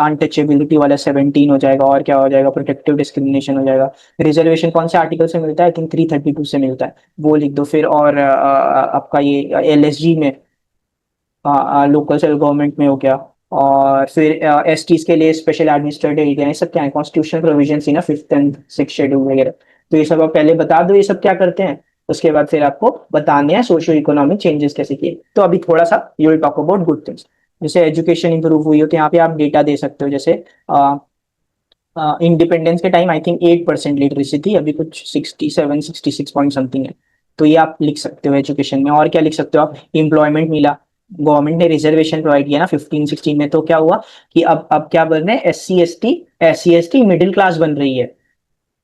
अनटचेबिलिटी वाला 17 हो जाएगा। और क्या हो जाएगा, प्रोटेक्टिव डिस्क्रिमिनेशन हो जाएगा। रिजर्वेशन कौन से आर्टिकल से मिलता है, आई थिंक 332 से मिलता है, वो लिख दो फिर। और आपका ये LSG में लोकल सेल्फ गवर्नमेंट में हो गया। और फिर STs के लिए स्पेशल एडमिनिस्ट्रेटिव एरिया, ये सब क्या है कॉन्स्टिट्यूशनल प्रोविजन ही ना, 5th एंड 6th शेड्यूल वगैरह। तो ये सब आप पहले बता दो ये सब क्या करते हैं, उसके बाद फिर आपको बताने हैं सोशियो इकोनॉमिक चेंजेस कैसे किए। तो अभी थोड़ा सा you will talk about good things. जैसे एजुकेशन इंप्रूव हुई हो तो यहाँ पे आप डेटा दे सकते हो। जैसे इंडिपेंडेंस के टाइम आई थिंक 8% लिटरेसी थी, अभी कुछ 67 66 पॉइंट समथिंग है। तो ये आप लिख सकते हो एजुकेशन में। और क्या लिख सकते हो आप, एम्प्लॉयमेंट मिला, गवर्नमेंट ने रिजर्वेशन प्रोवाइड किया ना 15 16 में, तो क्या हुआ कि अब क्या बन रहे हैं, SC ST मिडिल क्लास बन रही है।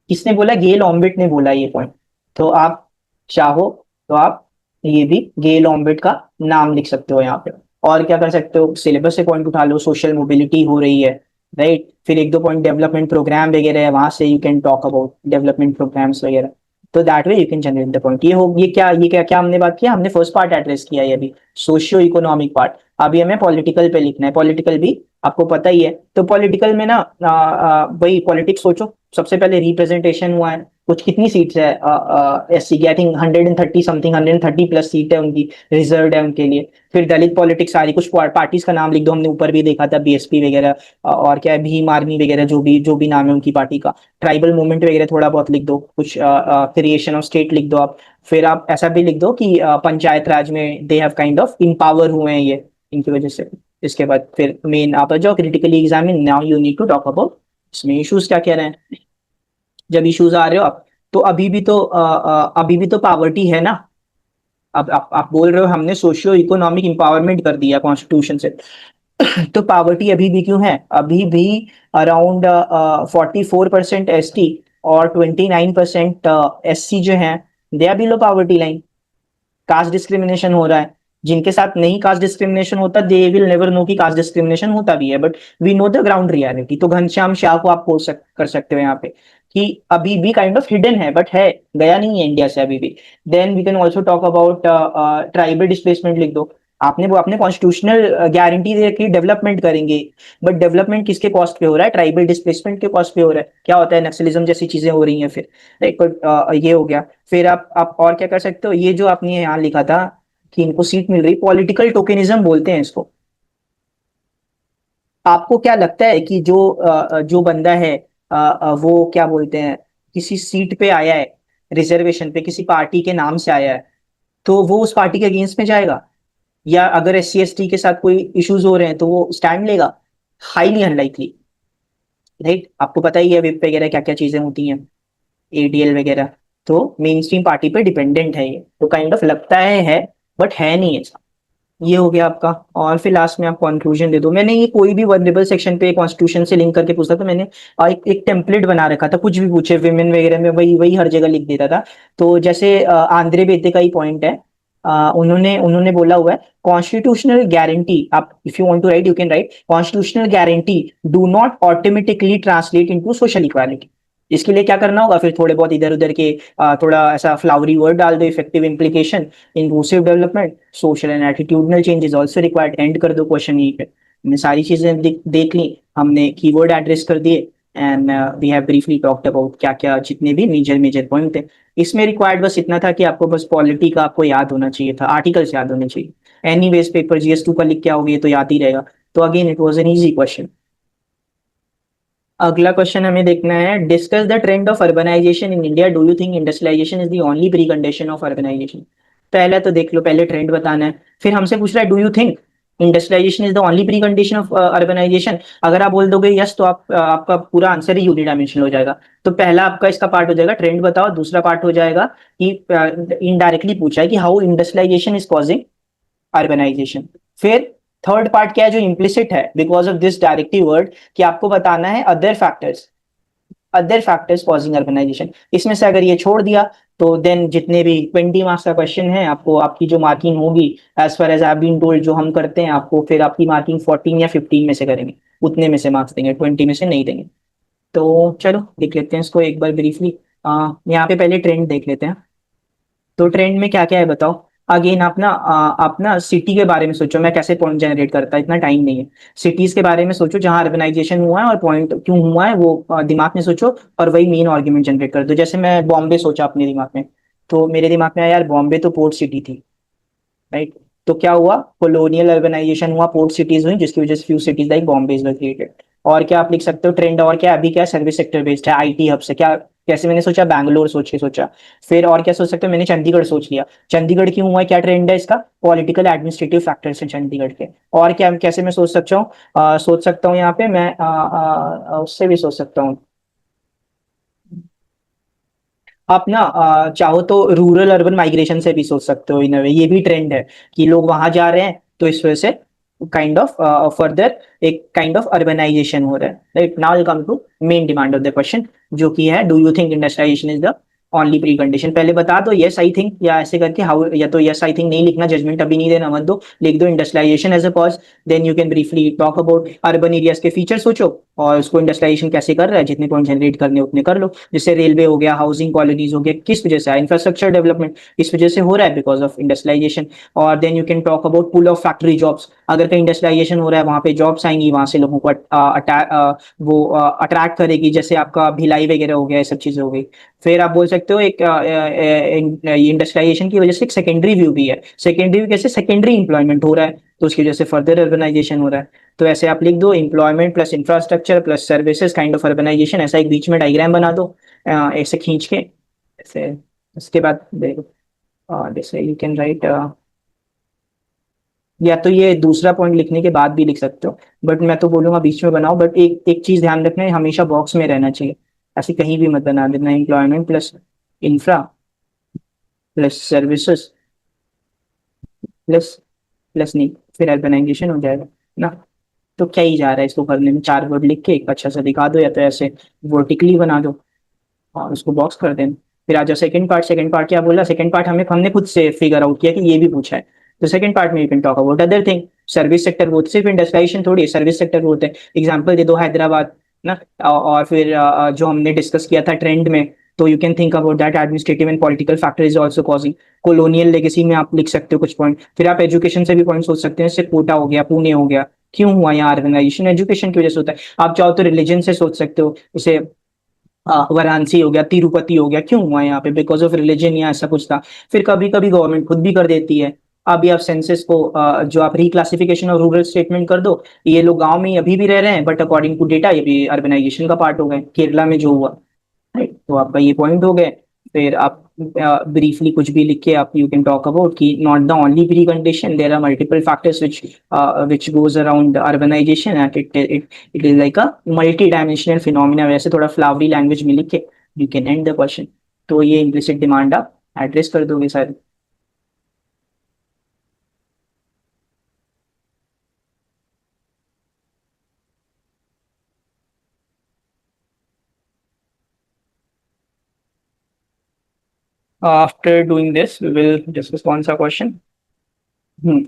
किसने बोला, गेल ऑम्बिट ने बोला ये पॉइंट। तो आप चाहो तो आप ये भी गेल ऑम्बिट का नाम लिख सकते हो यहाँ पे। और क्या कर सकते हो, सिलेबस से पॉइंट उठा लो, सोशल मोबिलिटी हो रही है, राइट। फिर एक दो पॉइंट डेवलपमेंट प्रोग्राम वगैरह है, वहां से you can talk about development programmes वगैरह। तो that way you can generate the point. ये क्या हमने बात किया, हमने फर्स्ट पार्ट एड्रेस किया है अभी, सोशियो इकोनॉमिक पार्ट। अभी हमें पॉलिटिकल पे लिखना है, पॉलिटिकल भी आपको पता ही है। तो पॉलिटिकल में ना वही पॉलिटिक्स सोचो। सबसे पहले रिप्रेजेंटेशन हुआ है, कुछ कितनी सीट्स है SC की, I think 130 something, 130 plus seat है उनकी, रिजर्व है उनके लिए। फिर दलित पॉलिटिक्स आ रही, कुछ पार्टीज का नाम लिख दो, हमने ऊपर भी देखा था BSP वगैरह। और क्या है, भीम आर्मी वगैरह, जो भी नाम है उनकी पार्टी का। ट्राइबल मूवमेंट वगैरह थोड़ा बहुत लिख दो, कुछ क्रिएशन ऑफ स्टेट लिख दो आप। फिर आप ऐसा भी लिख दो कि पंचायत राज में they have kind of empower हुए हैं ये, इनकी वजह से। इसके बाद फिर मेन आप आ जाओ, critically examine, now you need to talk about इसमें इश्यूज क्या कह रहे हैं। जब इश्यूज आ रहे हो आप, तो अभी भी तो पावर्टी है ना। अब आप बोल रहे हो हमने सोशियो इकोनॉमिक इंपावरमेंट कर दिया कॉन्स्टिट्यूशन से, तो पावर्टी अभी भी क्यों है, अभी भी अराउंड 44% ST और 29% SC जो है, they are below poverty line. Caste discrimination हो रहा है। जिनके साथ नहीं कास्ट डिस्क्रिमिनेशन होता, दे विल नेवर नो कि कास्ट डिस्क्रिमिनेशन होता भी है, but we know the ground reality. तो घनश्याम शाह को आप कर सकते हो यहाँ पे कि अभी भी काइंड ऑफ हिडन है, बट है, गया नहीं है इंडिया से अभी भी। Then we can also talk about tribal displacement लिख दो। आपने वो अपने कॉन्स्टिट्यूशनल गारंटी दे कि डेवलपमेंट करेंगे, बट डेवलपमेंट किसके कॉस्ट पे हो रहा है? ट्राइबल डिस्प्लेसमेंट के कॉस्ट पे हो रहा है। क्या होता है? नक्सलिज्म जैसी चीजें हो रही हैं फिर। लाइक ये हो गया। फिर आप और क्या कर सकते हो? ये जो आपने यहाँ लिखा था कि इनको सीट मिल रही, पॉलिटिकल टोकेनिज्म बोलते हैं इसको। आपको क्या लगता है कि जो बंदा है वो क्या बोलते हैं, किसी सीट पे आया है, रिजर्वेशन पे किसी पार्टी के नाम से आया है, तो वो उस पार्टी के अगेंस्ट में जाएगा? या अगर SC ST के साथ कोई इश्यूज हो रहे हैं तो वो स्टैंड लेगा? Highly unlikely, right? आपको पता ही है विप वगैरह क्या क्या चीजें होती हैं, ADL वगैरह। तो मेन स्ट्रीम पार्टी पे डिपेंडेंट है ये, तो काइंड ऑफ लगता है बट है नहीं ऐसा। ये हो गया आपका। और फिर लास्ट में आप कंक्लूजन दे दो। मैंने ये कोई भी वर्नेबल सेक्शन पे कॉन्स्टिट्यूशन से लिंक करके पूछता था मैंने, एक टेम्पलेट बना रखा था, कुछ भी पूछे विमेन वगैरह में वही वही हर जगह लिख देता था। तो जैसे आंद्रे बेते का ही पॉइंट है, उन्होंने उन्होंने बोला हुआ है कॉन्स्टिट्यूशनल गारंटी, आप if you want to write you can write constitutional guarantee do not automatically translate into social equality. इसके लिए क्या करना होगा? फिर थोड़े बहुत इधर उधर के थोड़ा ऐसा फ्लावरी वर्ड डाल दो, effective implication, inclusive development, social and attitudinal change is also required, and कर दो क्वेश्चन यहीं पे। हमने सारी चीजें देख ली, हमने कीवर्ड एड्रेस कर दिए, and we have briefly talked about क्या क्या जितने भी मेजर मेजर पॉइंट थे। इसमें रिक्वायर्ड बस इतना था कि आपको बस पॉलिटी का आपको याद होना चाहिए था, आर्टिकल्स याद होने चाहिए। एनीवेज पेपर GS2 का लिख के आओगे तो याद ही रहेगा। तो again it was an easy question. अगला क्वेश्चन हमें देखना है, discuss the trend of urbanisation in India, do you think industrialisation is the only precondition of urbanisation? पहले तो देख लो, पहले ट्रेंड बताना है, फिर हमसे पूछ रहा है do you think industrialisation is the only precondition of urbanisation. अगर आप बोल दोगे यस तो आपका पूरा आंसर ही यूनिडायमेंशनल हो जाएगा। तो पहला आपका इसका पार्ट हो जाएगा ट्रेंड बताओ, दूसरा पार्ट हो जाएगा कि इनडायरेक्टली पूछा है कि how industrialisation is causing urbanisation. फिर थर्ड पार्ट क्या है जो इम्प्लिसिट है because of this directive word, कि आपको बताना है अदर फैक्टर्स कॉजिंग अर्बनाइजेशन। इसमें से अगर ये छोड़ दिया तो देन जितने भी 20 मार्क्स का क्वेश्चन है, आपको आपकी जो मार्किंग होगी as far as I been told जो हम करते हैं, आपको फिर आपकी मार्किंग 14 या 15 में से करेंगे, उतने में से मार्क्स देंगे, 20 में से नहीं देंगे। तो चलो देख लेते हैं इसको एक बार ब्रीफली। यहाँ पे पहले ट्रेंड देख लेते हैं। तो ट्रेंड में क्या क्या है बताओ? अगेन आप ना सिटी के बारे में सोचो, मैं कैसे पॉइंट जनरेट करता, इतना टाइम नहीं है। सिटीज के बारे में सोचो जहां अर्बनाइजेशन हुआ है और पॉइंट क्यों हुआ है वो दिमाग में सोचो, और वही मेन आर्ग्यूमेंट जनरेट कर दो। जैसे मैं बॉम्बे सोचा अपने दिमाग में, तो मेरे दिमाग में आया यार बॉम्बे तो पोर्ट सिटी थी, राइट? तो क्या हुआ? कॉलोनियल अर्बनाइजेशन हुआ, पोर्ट सिटीज हुई, जिसकी वजह से few cities like Bombay is created. और क्या आप लिख सकते हो ट्रेंड? और क्या अभी क्या सर्विस सेक्टर बेस्ड है, IT हब से क्या, कैसे मैंने सोचा बैंगलोर सोचा। फिर और क्या सोच सकते हो? मैंने चंडीगढ़ सोच लिया। चंडीगढ़ क्यों हुआ है? क्या ट्रेंड है इसका? पॉलिटिकल एडमिनिस्ट्रेटिव फैक्टर्स है चंडीगढ़ के। और क्या कैसे मैं सोच सकता हूँ? सोच सकता हूँ यहाँ पे मैं उससे भी सोच सकता हूँ। आप ना चाहो तो रूरल अर्बन माइग्रेशन से भी सोच सकते हो इन अ वे, ये भी ट्रेंड है कि लोग वहां जा रहे हैं तो इस वजह से काइंड ऑफ फर्दर एक काइंड ऑफ अर्बनाइजेशन हो रहा है, right? Now will come to main demand of the question, जो कि है do you think industrialisation is the only precondition? पहले बता दो यस आई थिंक, या ऐसे करके हाउ, या तो यस आई थिंक नहीं लिखना, जजमेंट अभी नहीं देना, मत दो, लिख दो industrialisation as a cause. Then you can briefly talk about urban areas के फीचर सोचो, और उसको इंडस्ट्रियलाइजेशन कैसे कर रहा है, जितने पॉइंट जनरेट करने उतने कर लो। जैसे रेलवे हो गया, हाउसिंग कॉलोनीज हो गया, किस वजह से? इंफ्रास्ट्रक्चर डेवलपमेंट इस वजह से हो रहा है बिकॉज ऑफ इंडस्ट्रियलाइजेशन। और then you can talk about pull of factory jobs, अगर कहीं इंडस्ट्रियलाइजेशन हो रहा है वहां पे जॉब्स आएंगी, वहां से लोगों को वो अट्रैक्ट करेगी, जैसे आपका भिलाई वगैरह हो गया, ये सब चीजें हो गई। फिर आप बोल सकते हो एक इंडस्ट्रियलाइजेशन की वजह से एक सेकेंडरी व्यू भी है। सेकेंडरी व्यू कैसे? सेकेंडरी इंप्लॉयमेंट हो रहा है तो उसकी वजह से फर्दर अर्बनाइजेशन हो रहा है। तो ऐसे आप लिख दो employment plus infrastructure plus services kind of urbanisation, ऐसा एक बीच में डायग्राम बना दो ऐसे खींच के ऐसे। उसके बाद देखो जैसे यू कैन राइट, या तो ये दूसरा पॉइंट लिखने के बाद भी लिख सकते हो, बट मैं तो बोलूंगा बीच में बनाओ। बट एक एक चीज ध्यान रखना है, हमेशा बॉक्स में रहना चाहिए, ऐसे कहीं भी मत बना देना। Employment plus infra plus services plus plus नहीं, फिर अर्बनाइजेशन हो जाएगा ना। तो क्या ही जा रहा है इसको करने में, 4 वर्ड लिख के एक अच्छा सा दिखा दो, या तो ऐसे वर्टिकली बना दो और उसको बॉक्स कर देना। फिर आ जाओ सेकंड पार्ट। सेकंड पार्ट क्या बोला? सेकंड पार्ट हमें हमने खुद से फिगर आउट किया कि ये भी पूछा है। तो सेकंड पार्ट में you can talk about other thing, service sector growth, सिर्फ इंडस्ट्रियलाइजेशन थोड़ी है, सर्विस सेक्टर ग्रोथ है। एग्जाम्पल दे दो हैदराबाद ना, और फिर जो हमने डिस्कस किया था ट्रेंड में, तो you can think about that administrative and political factor is also causing. Colonial legacy में आप लिख सकते हो कुछ पॉइंट। फिर आप एजुकेशन से भी पॉइंट सोच सकते हैं, जैसे कोटा हो गया, पुणे हो गया, क्यों हुआ यहाँ अर्बनाइजेशन, एजुकेशन की वजह से होता है। आप चाहो तो रिलीजन से सोच सकते हो, जैसे वाराणसी हो गया, तिरुपति हो गया, क्यों हुआ यहाँ पे, बिकॉज ऑफ रिलीजन या ऐसा कुछ था। फिर कभी कभी गवर्नमेंट खुद भी कर देती है। अभी आप सेंसस को जो आप रिक्लासिफिकेशन और रूरल स्टेटमेंट कर दो, ये लोग गांव में अभी भी रह रहे हैं, बट अकॉर्डिंग टू डेटा ये भी अर्बनाइजेशन का पार्ट हो गए, केरला में जो हुआ। राइट, तो आपका ये पॉइंट हो गए। फिर आप ब्रीफली कुछ भी लिख के आप यू कैन टॉक अबाउट कि not the only precondition, there are multiple factors which goes around urbanization and it is like a multi-dimensional phenomena। वैसे थोड़ा फ्लावरी लैंग्वेज में लिख के you can end the question. तो ये implicit demand आप address कर दोगे sir. After doing this we will discuss कौन सा क्वेश्चन।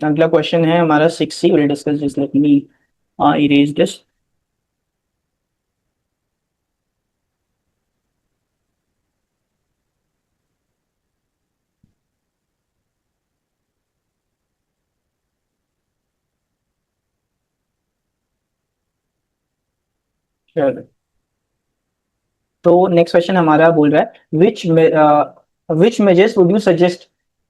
अगला क्वेश्चन है हमारा 6C, will discuss this, let me erase this. चलो, तो नेक्स्ट क्वेश्चन हमारा बोल रहा है which measures would you suggest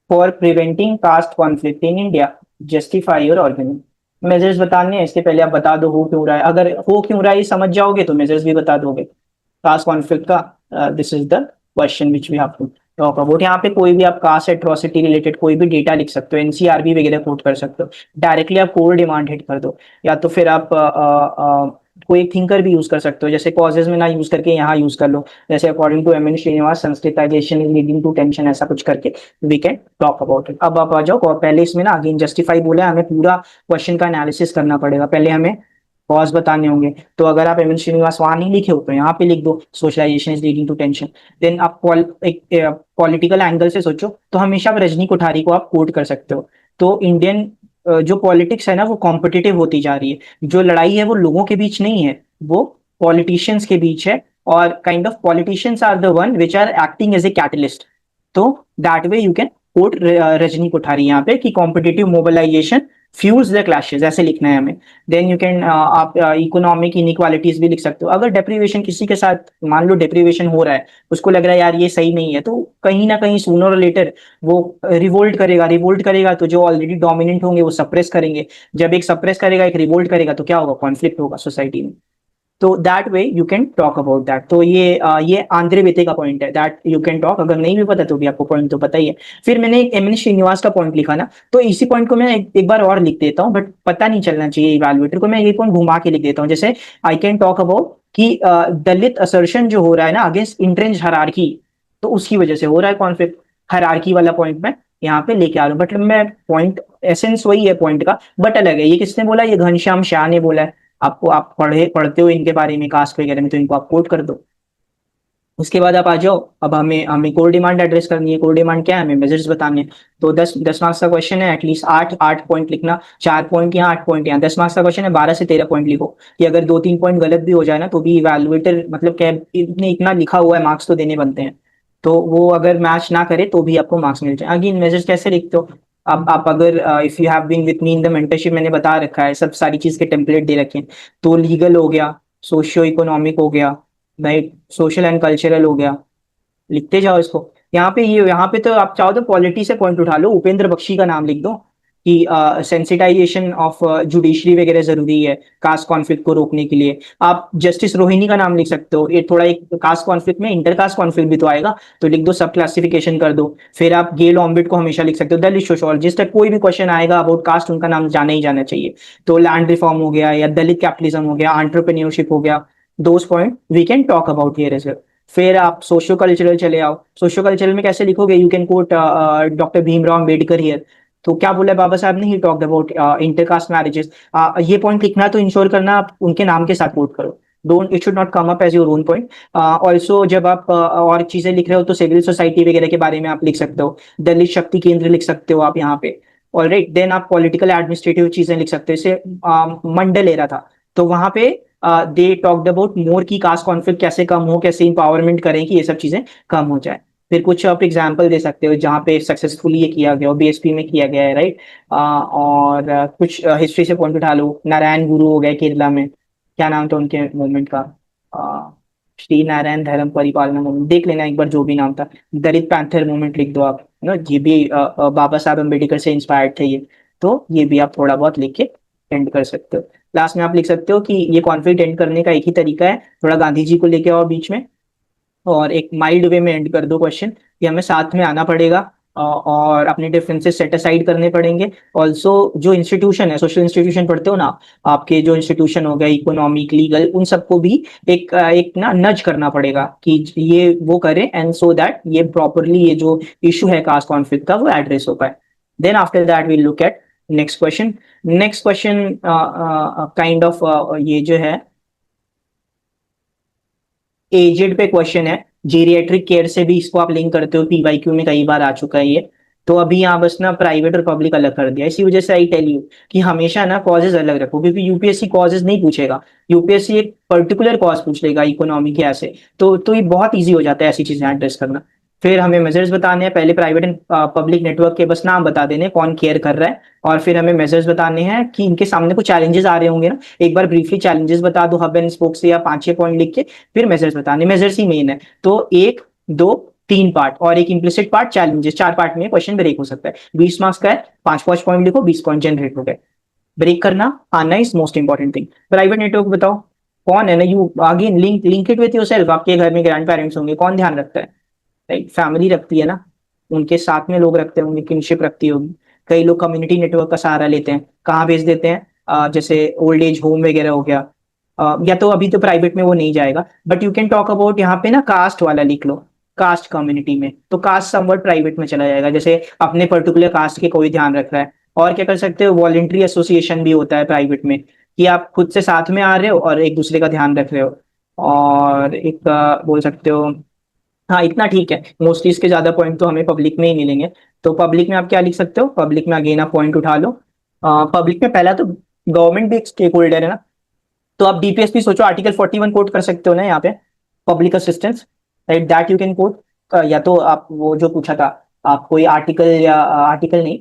for preventing caste conflict in India, justify your argument. Measures बताने हैं, इसके पहले आप बता दो हो क्यों रहा है। अगर हो क्यों रहा है ये समझ जाओगे तो मेजर्स भी बता दोगे कास्ट कॉन्फ्लिक्ट का। This is the question which we have to talk about. यहाँ पे कोई भी आप कास्ट एट्रोसिटी रिलेटेड कोई भी डेटा लिख सकते हो, एनसीआरबी वगैरह कोट कर सकते हो, डायरेक्टली आप कोर डिमांड हिट कर दो, या तो फिर आप कोई एक थिंकर भी यूज कर सकते हो, जैसे कॉजेज में ना यूज करके यहाँ यूज कर लो, जैसे according to M N Srinivas Sanskritisation is leading to tension, ऐसा कुछ करके we can talk about it. अब आप आ जाओ, और पहले इसमें ना अगेन जस्टिफाई बोला है, हमें पूरा क्वेश्चन का एनालिसिस करना पड़ेगा, पहले हमें कॉज बताने होंगे। तो अगर आप एम एन श्रीनिवास वहां नहीं लिखे हो तो यहाँ पे लिख दो socialisation is leading to tension. Then आप एक पॉलिटिकल एंगल से सोचो तो हमेशा आप रजनी कोठारी को आप कोट कर सकते हो। तो इंडियन जो पॉलिटिक्स है ना वो कॉम्पिटिटिव होती जा रही है, जो लड़ाई है वो लोगों के बीच नहीं है, वो पॉलिटिशियंस के बीच है, और kind of politicians are the one which are acting as a catalyst. तो that way you can quote Rajni Kothari यहाँ पे कि competitive mobilization fuels the clashes, ऐसे लिखना है हमें। देन यू कैन आप इकोनॉमिक इनइक्वालिटीज भी लिख सकते हो। अगर डेप्रीवेशन किसी के साथ, मान लो डेप्रीवेशन हो रहा है, उसको लग रहा है यार ये सही नहीं है, तो कहीं ना कहीं सूनर और लेटर वो रिवोल्ट करेगा। रिवोल्ट करेगा तो जो ऑलरेडी डोमिनेंट होंगे वो सप्रेस करेंगे। जब एक सप्रेस करेगा एक रिवोल्ट करेगा तो क्या होगा, कॉन्फ्लिक्ट होगा सोसाइटी में। तो that way you can talk about that. तो ये आंद्रे बेते का पॉइंट है, दैट यू कैन टॉक। अगर नहीं भी पता तो भी आपको पॉइंट तो पता ही है। फिर मैंने एक एम एन श्रीनिवास का पॉइंट लिखा ना, तो इसी पॉइंट को मैं एक बार और लिख देता हूँ, बट पता नहीं चलना चाहिए इवैल्यूएटर को, मैं ये पॉइंट घुमा के लिख देता हूँ। जैसे आई कैन टॉक अबाउट कि दलित असर्शन जो हो रहा है ना अगेंस्ट इंट्रेंच हरारकी, तो उसकी वजह से हो रहा है कॉन्फ्लिक्ट। हरारकी वाला पॉइंट मैं यहाँ पे लेके आ रहा हूँ, बट मैं पॉइंट एसेंस वही है पॉइंट का, बट अलग है। ये किसने बोला, ये घनश्याम शाह ने बोला है। आपको, आप पढ़ते हो इनके बारे में कास्ट वगैरह में, तो इनको आप कोट कर दो। उसके बाद आप आ जाओ, अब हमें हमें कोर डिमांड एड्रेस करनी है। कोर डिमांड क्या है, हमें मेजर्स बताने हैं। तो 10 मार्क्स का क्वेश्चन है, एटलीस्ट आठ आठ पॉइंट लिखना, 4 पॉइंट यहाँ 8 पॉइंट यहाँ। 10 मार्क्स का क्वेश्चन है, 12 से 13 पॉइंट लिखो, कि अगर 2-3 पॉइंट गलत भी हो जाए ना तो भी इवैल्यूएटर मतलब क्या, इतने इतना लिखा हुआ है, मार्क्स तो देने बनते हैं। तो वो अगर मैच ना करे तो भी आपको मार्क्स मिल जाए। अगेन मेजर्स कैसे लिखते हो, अब आप अगर if you have been with me in the mentorship, मैंने बता रखा है, सब सारी चीज के टेम्पलेट दे रखे हैं। तो लीगल हो गया, सोशियो इकोनॉमिक हो गया, राइट, सोशल एंड कल्चरल हो गया, लिखते जाओ इसको। यहाँ पे ये, यहाँ पे तो आप चाहो तो पॉलिटी से पॉइंट उठा लो, उपेंद्र बख्शी का नाम लिख दो कि सेंसिटाइजेशन ऑफ जुडिशरी वगैरह जरूरी है कास्ट कॉन्फ्लिक्ट को रोकने के लिए। आप जस्टिस रोहिणी का नाम लिख सकते हो, ये थोड़ा एक कास्ट कॉन्फ्लिक्ट में इंटर कास्ट कॉन्फ्लिक्ट भी तो आएगा, तो लिख दो, सब क्लासिफिकेशन कर दो। फिर आप गेल ऑम्बिट को हमेशा लिख सकते हो, दलित सोशोलॉजिस्ट, कोई भी क्वेश्चन आएगा अबाउट कास्ट उनका नाम जाना ही जाना चाहिए। तो लैंड रिफॉर्म हो गया, या दलित कैपिटलिज्म हो गया, एंटरप्रेन्योरशिप हो गया, those point we can talk about here as well. फिर आप सोशियो कल्चरल चले आओ। सोशियो कल्चरल में कैसे लिखोगे, you can coat doctor Bhimrao Ambedkar here. तो क्या बोला है बाबा साहब ने, he talked about intercaste marriages. ये पॉइंट लिखना तो इंश्योर करना आप उनके नाम के साथ कोट करो, don't, it should not come up as your own point. Also जब आप और चीजें लिख रहे हो तो सिविल सोसाइटी वगैरह के बारे में आप लिख सकते हो, दलित शक्ति केंद्र लिख सकते हो आप यहाँ पे। ऑलराइट, देन आप पॉलिटिकल एडमिनिस्ट्रेटिव चीजें लिख सकते हो, जैसे मंडल एरा था, तो वहां पे दे टॉक्ड अबाउट मोर की कास्ट कॉन्फ्लिक्ट कैसे कम हो, कैसे इंपावरमेंट करें कि ये सब चीजें कम हो जाए। फिर कुछ आप एग्जाम्पल दे सकते हो जहाँ पे सक्सेसफुली ये किया गया हो, बीएसपी में किया गया है, राइट। और कुछ हिस्ट्री से पॉइंट उठा लो, नारायण गुरु हो गए केरला में, क्या नाम था उनके मूवमेंट का, श्री नारायण धर्म परिपालना मूवमेंट, देख लेना एक बार जो भी नाम था। दलित पैंथर मूवमेंट लिख दो आप, ना ये भी बाबा साहब अम्बेडकर से इंस्पायर्ड थे ये, तो ये भी आप थोड़ा बहुत लिख के एंड कर सकते हो। लास्ट में आप लिख सकते हो कि ये कॉन्फ्लिक्ट एंड करने का एक ही तरीका है, थोड़ा गांधी जी को लेके आओ बीच में, और एक माइल्ड वे में एंड कर दो क्वेश्चन कि हमें साथ में आना पड़ेगा और अपने डिफरेंसेस सेट असाइड करने पड़ेंगे। ऑल्सो जो इंस्टीट्यूशन है, सोशल इंस्टीट्यूशन पढ़ते हो ना, आपके जो इंस्टीट्यूशन हो गए इकोनॉमिक लीगल, उन सबको भी एक ना नज करना पड़ेगा कि ये वो करें, एंड सो दैट ये प्रॉपरली ये जो इशू है कास्ट कॉन्फ्लिक्ट का वो एड्रेस हो पाए। Then after that we'll look at next question. Next question kind of ये जो है एजेड पे क्वेश्चन है, जीरियाट्रिक केयर से भी इसको आप लिंक करते हो, पीवाईक्यू में कई बार आ चुका है ये। तो अभी यहाँ बस ना प्राइवेट और पब्लिक अलग कर दिया, इसी वजह से आई टेल यू कि हमेशा ना कॉजेज अलग रखो, क्योंकि यूपीएससी कॉजेज नहीं पूछेगा, यूपीएससी एक पर्टिकुलर कॉज पूछ लेगा, इकोनॉमी के ऐसे। तो ये बहुत ईजी हो जाता है ऐसी चीजें एड्रेस करना। फिर हमें मेजर्स बताने हैं, पहले प्राइवेट एंड पब्लिक नेटवर्क के बस नाम बता देने कौन केयर कर रहा है, और फिर हमें मेजर्स बताने हैं कि इनके सामने कुछ चैलेंजेस आ रहे होंगे ना, एक बार ब्रीफली चैलेंजेस बता दो हब एंड स्पोक से, या 5-6 पॉइंट लिख के फिर मेजर्स बताने, मेजर्स ही मेन है। तो 1, 2, 3 पार्ट और एक इम्प्लिसिट पार्ट चैलेंजेस, 4 पार्ट में क्वेश्चन ब्रेक हो सकता है। 20 मार्क्स का है, 5-5 पॉइंट लिखो, 20 पॉइंट जनरेट हो गए। ब्रेक करना आना is most important thing. Private network बताओ कौन है ना, you again link it with yourself, आपके घर में ग्रैंड पेरेंट्स होंगे, कौन ध्यान रखता है, राइट, फैमिली रखती है ना, उनके साथ में लोग रखते होंगे, किनशिप रखती होगी। कई लोग कम्युनिटी नेटवर्क का सहारा लेते हैं, कहाँ भेज देते हैं, जैसे ओल्ड एज होम वगैरह हो गया, या तो अभी तो प्राइवेट में वो नहीं जाएगा, but you can talk about यहाँ पे ना कास्ट वाला लिख लो, कास्ट कम्युनिटी में, तो कास्ट समवट प्राइवेट में चला जाएगा, जैसे अपने पर्टिकुलर कास्ट के कोई ध्यान रख रहा है। और क्या कर सकते हो, वॉलेंट्री एसोसिएशन भी होता है प्राइवेट में, कि आप खुद से साथ में आ रहे हो और एक दूसरे का ध्यान रख रहे हो। और एक बोल सकते हो, हाँ इतना ठीक है, मोस्टली इसके ज्यादा पॉइंट तो हमें पब्लिक में ही मिलेंगे। तो पब्लिक में आप क्या लिख सकते हो, पब्लिक में अगेन आप पॉइंट उठा लो। पब्लिक में पहला तो गवर्नमेंट भी एक स्टेक होल्डर है ना, तो आप डीपीएसपी सोचो, आर्टिकल 41 कोट कर सकते हो ना यहाँ पे, public assistance, right, that you can coat. या तो आप वो जो पूछा था, आप कोई आर्टिकल या आर्टिकल नहीं,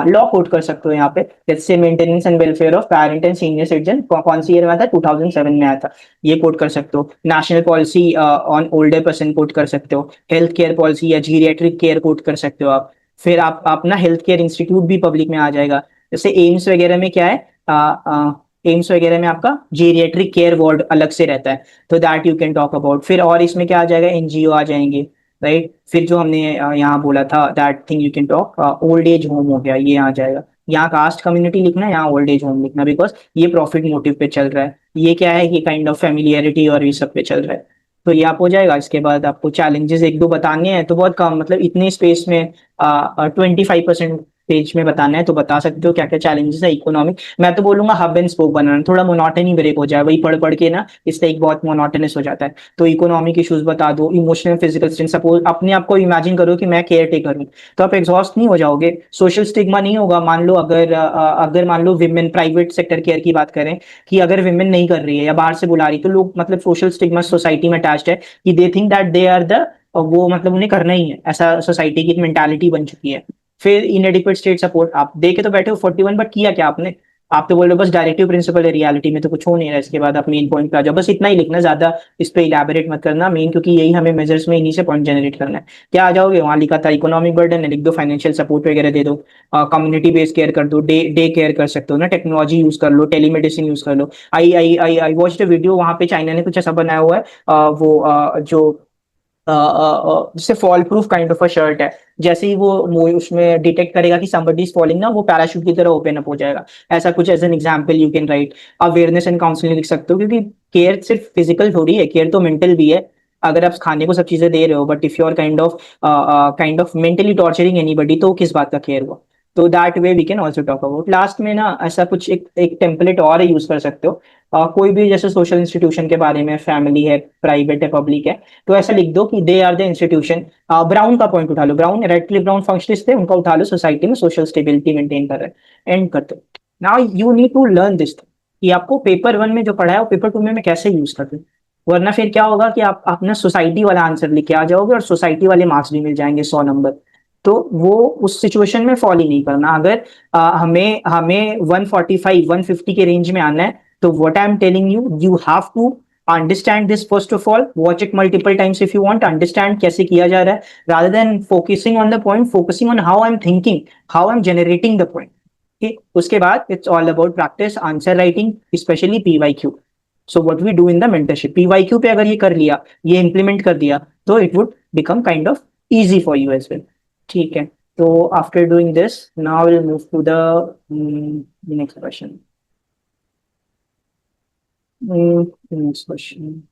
लॉ कोट कर सकते हो यहाँ पे, जैसे maintenance and welfare of parent and senior citizen, कौन सी ईयर में आया था, 2007 में आया था, ये कोट कर सकते हो। National policy on older person quote कर सकते हो, हेल्थ केयर पॉलिसी या जीरियाट्रिक केयर कोट कर सकते हो आप। फिर आप ना हेल्थ केयर इंस्टीट्यूट भी पब्लिक में आ जाएगा, जैसे एम्स वगैरह में क्या है, एम्स वगैरह में आपका जीरियाट्रिक केयर वार्ड अलग से रहता है, तो that you can talk about. फिर और इसमें क्या आ जाएगा, एनजीओ आ जाएंगे, राइट। फिर जो हमने यहाँ बोला था that thing you can talk, old age home हो गया, ये आ जाएगा। यहाँ कास्ट कम्युनिटी लिखना है, यहाँ ओल्ड एज होम लिखना, बिकॉज ये प्रॉफिट मोटिव पे चल रहा है, ये क्या है कि काइंड ऑफ फेमिलियरिटी और ये सब पे चल रहा है। तो ये आप हो जाएगा। इसके बाद आपको चैलेंजेस एक दो बताने हैं, तो बहुत कम, मतलब इतने स्पेस में 25% पेज में बताना है, तो बता सकते हो क्या क्या चैलेंजेस है इकोनॉमिक। मैं तो बोलूंगा हब एंड स्पोक बनाना, थोड़ा मोनोटनी ब्रेक हो जाए, वही पढ़ पढ़ के ना इससे एक बहुत मोनोटनस हो जाता है। तो इकोनॉमिक इश्यूज बता दो, इमोशनल फिजिकल स्ट्रेंथ, सपोज अपने आप को इमेजिन करो कि मैं केयर टेकर हूँ, तो आप एग्जॉस्ट नहीं हो जाओगे, सोशल स्टिग्मा नहीं होगा। मान लो अगर मान लो विमेन प्राइवेट सेक्टर केयर की बात करें, कि अगर विमेन नहीं कर रही है या बाहर से बुला रही, तो लोग मतलब सोशल स्टिग्मा सोसाइटी में अटैच्ड है कि they think that they are the, वो मतलब उन्हें करना ही है, ऐसा सोसाइटी की मेंटालिटी बन चुकी है। फिर इनएडिक्वेट स्टेट सपोर्ट, आप देखे तो बैठे हो 41, बट किया क्या आपने, आप तो बोल रहे हो बस डायरेक्टिव प्रिंसिपल है, रियलिटी में तो कुछ हो नहीं रहा। इसके बाद आप मेन पॉइंट पे आ जाओ, बस इतना ही लिखना, ज्यादा इस पे इलेबोरेट मत करना मेन, क्योंकि यही हमें मेजर्स में इन्हीं से पॉइंट जनरेट करना है। क्या आ जाओगे, वहां लिखा था इकोनॉमिक बर्डन है, लिख दो फाइनेंशियल सपोर्ट वगैरह दे दो, कम्युनिटी बेस्ड केयर कर दो, डे डे केयर कर सकते हो ना, टेक्नोलॉजी यूज कर लो, टेलीमेडिसिन यूज कर लो। आई वॉच द वीडियो, वहां पे चाइना ने कुछ ऐसा बनाया हुआ है, जो जैसे fall proof kind of a shirt है, जैसे ही वो उसमें डिटेक्ट करेगा कि somebody is falling ना, वो पैराशूट की तरह ओपन अप हो जाएगा। ऐसा कुछ as an example you can write. Awareness and counselling लिख सकते हो, क्योंकि केयर सिर्फ फिजिकल थोड़ी है, केयर तो मेंटल भी है। अगर आप खाने को सब चीजें दे रहे हो, but if you are kind of mentally torturing anybody, तो किस बात का केयर हुआ। तो that way we can also talk about. Last में ना ऐसा कुछ एक टेम्पलेट और यूज कर सकते हो। कोई भी जैसे सोशल इंस्टीट्यूशन के बारे में, फैमिली है, प्राइवेट है, पब्लिक है, तो ऐसा लिख दो कि they are the institution. Brown का पॉइंट उठा लो, ब्राउन, रेडक्लिफ ब्राउन फंक्शनिस्ट थे, उनका उठा लो, सोसाइटी में सोशल स्टेबिलिटी मेंटेन कर रहे हैं, एंड करते हो। Now you need to learn this कि आपको पेपर वन में जो पढ़ा है वो पेपर टू में कैसे यूज करते हैं। वरना फिर क्या होगा कि आप अपना सोसाइटी वाला आंसर लिखे आ जाओगे और सोसाइटी वाले मार्क्स भी मिल जाएंगे 100 नंबर। तो वो उस सिचुएशन में फॉलो ही नहीं करना। अगर हमें हमें 145 150 के रेंज में आना है, तो what I am telling you, you have to understand this first of all, watch it multiple times if you want understand कैसे किया जा रहा है, rather than focusing on the point, focusing on how I am thinking, how I am generating the point. ठीक, उसके बाद it's all about practice answer writing, specially PYQ. So what we do in the mentorship, PYQ पे अगर ये कर लिया, ये implement कर दिया, तो it would become kind of easy for you as well. ठीक है, तो after doing this, now we'll move to the next question. Next question.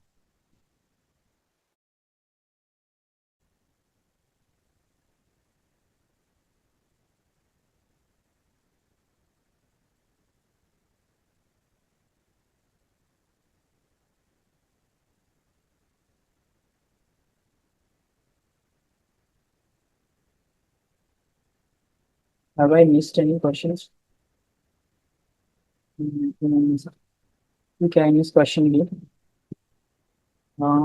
Have I missed any questions? Okay, I missed question B.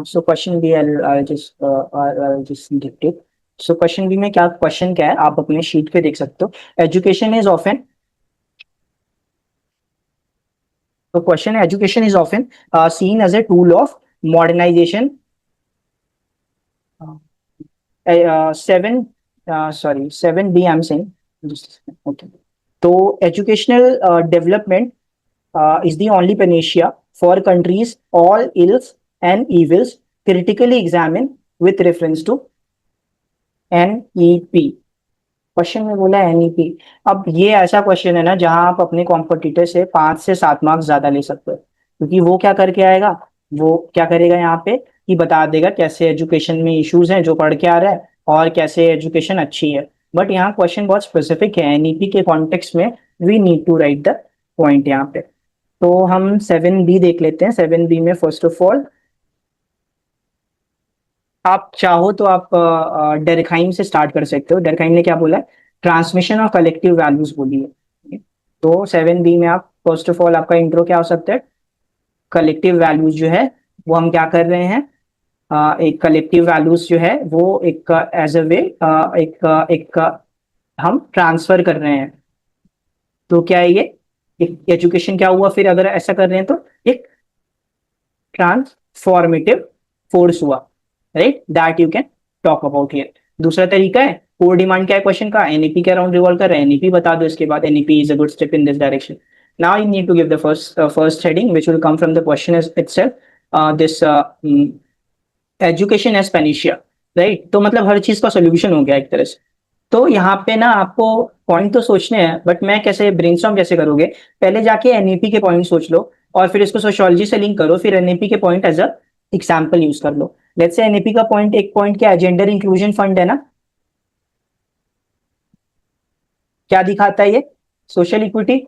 So question B, I'll just dictate. So question B में क्या question क्या है, आप अपने sheet पे देख सकते हो। एजुकेशन इज ऑफन, तो क्वेश्चन है, education is often seen as a tool of modernization. 7B I'm saying. Okay. So educational development is the only panacea for countries all ills and evils critically examined with reference to NEP. Question में बोला NEP. अब ये ऐसा question है ना जहां आप अपने कॉम्पिटिटर से 5 से 7 मार्क्स ज्यादा ले सकते हो, क्योंकि वो क्या करके आएगा, वो क्या करेगा यहाँ पे कि बता देगा कैसे एजुकेशन में इश्यूज हैं जो पढ़ के आ रहा है और कैसे एजुकेशन अच्छी है। बट यहाँ क्वेश्चन बहुत स्पेसिफिक है, एनईपी के कॉन्टेक्स्ट में we need to write the point यहाँ पे। तो हम 7B देख लेते हैं। 7B में फर्स्ट ऑफ ऑल आप चाहो तो आप डेरकहाइम से स्टार्ट कर सकते हो। डेरकहाइम ने क्या बोला है, ट्रांसमिशन ऑफ कलेक्टिव वैल्यूज बोली है। तो 7B में आप फर्स्ट ऑफ ऑल आपका इंट्रो क्या हो सकता है, कलेक्टिव वैल्यूज जो है वो हम क्या कर रहे हैं, एक कलेक्टिव वैल्यूज जो है वो एक एज अ वे एक हम ट्रांसफर कर रहे हैं। तो क्या है ये, एक एजुकेशन क्या हुआ फिर अगर ऐसा कर रहे हैं तो एक ट्रांसफॉर्मेटिव फोर्स हुआ, right, that you can talk about here. दूसरा तरीका है, कोर डिमांड क्या है क्वेश्चन का, एनईपी के अराउंड रिवॉल्व कर रहा है, एनईपी बता दो, इसके बाद NEP is a good step in this direction. Now you need to give the first heading which will come from the question itself, this education as panacea, right. तो मतलब हर चीज का सोल्यूशन हो गया एक तरह से। तो यहाँ पे ना आपको पॉइंट तो सोचने हैं, बट मैं कैसे ब्रेनस्टॉर्म कैसे करोगे, पहले जाके एनईपी के पॉइंट सोच लो और फिर इसको सोशियोलॉजी से लिंक करो, फिर एनईपी के point as a example use कर लो। लेट्स से एनईपी का पॉइंट, एक पॉइंट क्या है, जेंडर इंक्लूजन फंड है ना, क्या दिखाता है ये, social equity,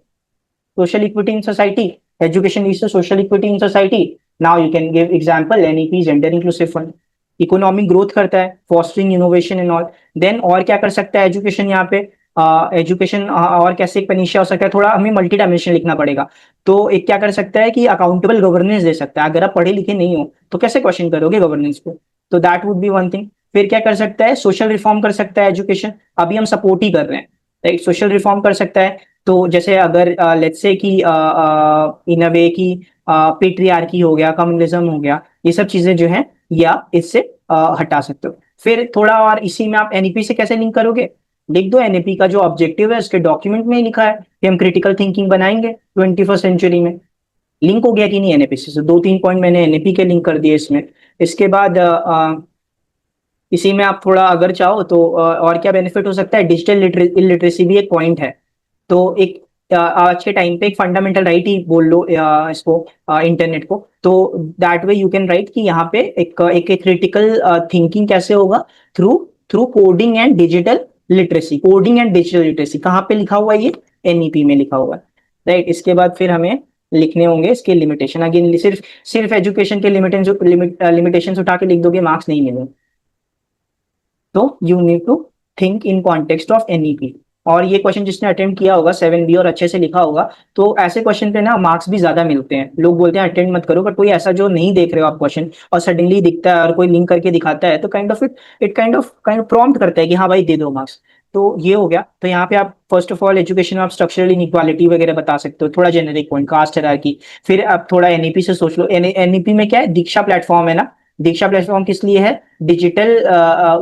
social equity in society, education leads to social equity in society. Now you can give example, NEP gender inclusive fund, economic growth करता है, fostering innovation and all. Then और क्या कर सकता है एजुकेशन यहाँ पे, एजुकेशन और कैसे एक पनीशिया हो सकता है, थोड़ा हमें मल्टी डायमेंशन लिखना पड़ेगा। तो एक क्या कर सकता है कि अकाउंटेबल गवर्नेंस दे सकता है। अगर आप पढ़े लिखे नहीं हो तो कैसे क्वेश्चन करोगे गवर्नेंस को, तो that would be one thing. फिर क्या कर सकता है, सोशल रिफॉर्म कर सकता है एजुकेशन, अभी हम सपोर्ट ही कर रहे हैं, राइट। सोशल रिफॉर्म कर सकता है, तो जैसे अगर लेट्स से कि इन अ वे की पेट्रियार्की हो गया, कम्युनिज्म हो गया, ये सब चीजें जो है या इससे हटा सकते हो। फिर थोड़ा और इसी में आप एनईपी से कैसे लिंक करोगे, लिख दो एनईपी का जो ऑब्जेक्टिव है उसके डॉक्यूमेंट में ही लिखा है कि हम क्रिटिकल थिंकिंग बनाएंगे 21st सेंचुरी में। लिंक हो गया कि नहीं एनईपी से, 2-3 पॉइंट मैंने एनईपी के लिंक कर दिए इसमें। इसके बाद इसी में आप थोड़ा अगर चाहो तो और क्या बेनिफिट हो सकता है, डिजिटल इलिटरेसी भी एक पॉइंट है। तो एक आज के टाइम पे एक फंडामेंटल राइट ही बोल लो इसको, इंटरनेट को। तो that way you can right कि यहाँ पे एक क्रिटिकल थिंकिंग कैसे होगा, through through coding and digital literacy, coding and digital literacy, कहाँ पे लिखा हुआ है ये? एनईपी में लिखा हुआ है, राइट। इसके बाद फिर हमें लिखने होंगे इसके लिमिटेशन। अगेन सिर्फ सिर्फ एजुकेशन के लिमिटेशन उठा के लिख दोगे, मार्क्स नहीं मिलेंगे। तो you need to think in context of NEP. और ये क्वेश्चन जिसने अटेम्प्ट किया होगा 7B और अच्छे से लिखा होगा, तो ऐसे क्वेश्चन पे ना मार्क्स भी ज्यादा मिलते हैं। लोग बोलते हैं अटेम्प्ट मत करो, बट कोई ऐसा जो नहीं देख रहे हो आप क्वेश्चन और सडनली दिखता है और कोई लिंक करके दिखाता है, तो काइंड ऑफ प्रॉम्प्ट करता है कि हाँ भाई दे दो मार्क्स। तो ये हो गया। तो यहाँ पे आप फर्स्ट ऑफ ऑल एजुकेशन में आप स्ट्रक्चरल इनइक्वालिटी वगैरह बता सकते हो, थोड़ा जेनेरिक पॉइंट, कास्ट हायरार्की। फिर आप थोड़ा एनईपी से सोच लो। एनईपी में क्या है? दीक्षा प्लेटफॉर्म है ना। दीक्षा प्लेटफॉर्म किस लिए है? डिजिटल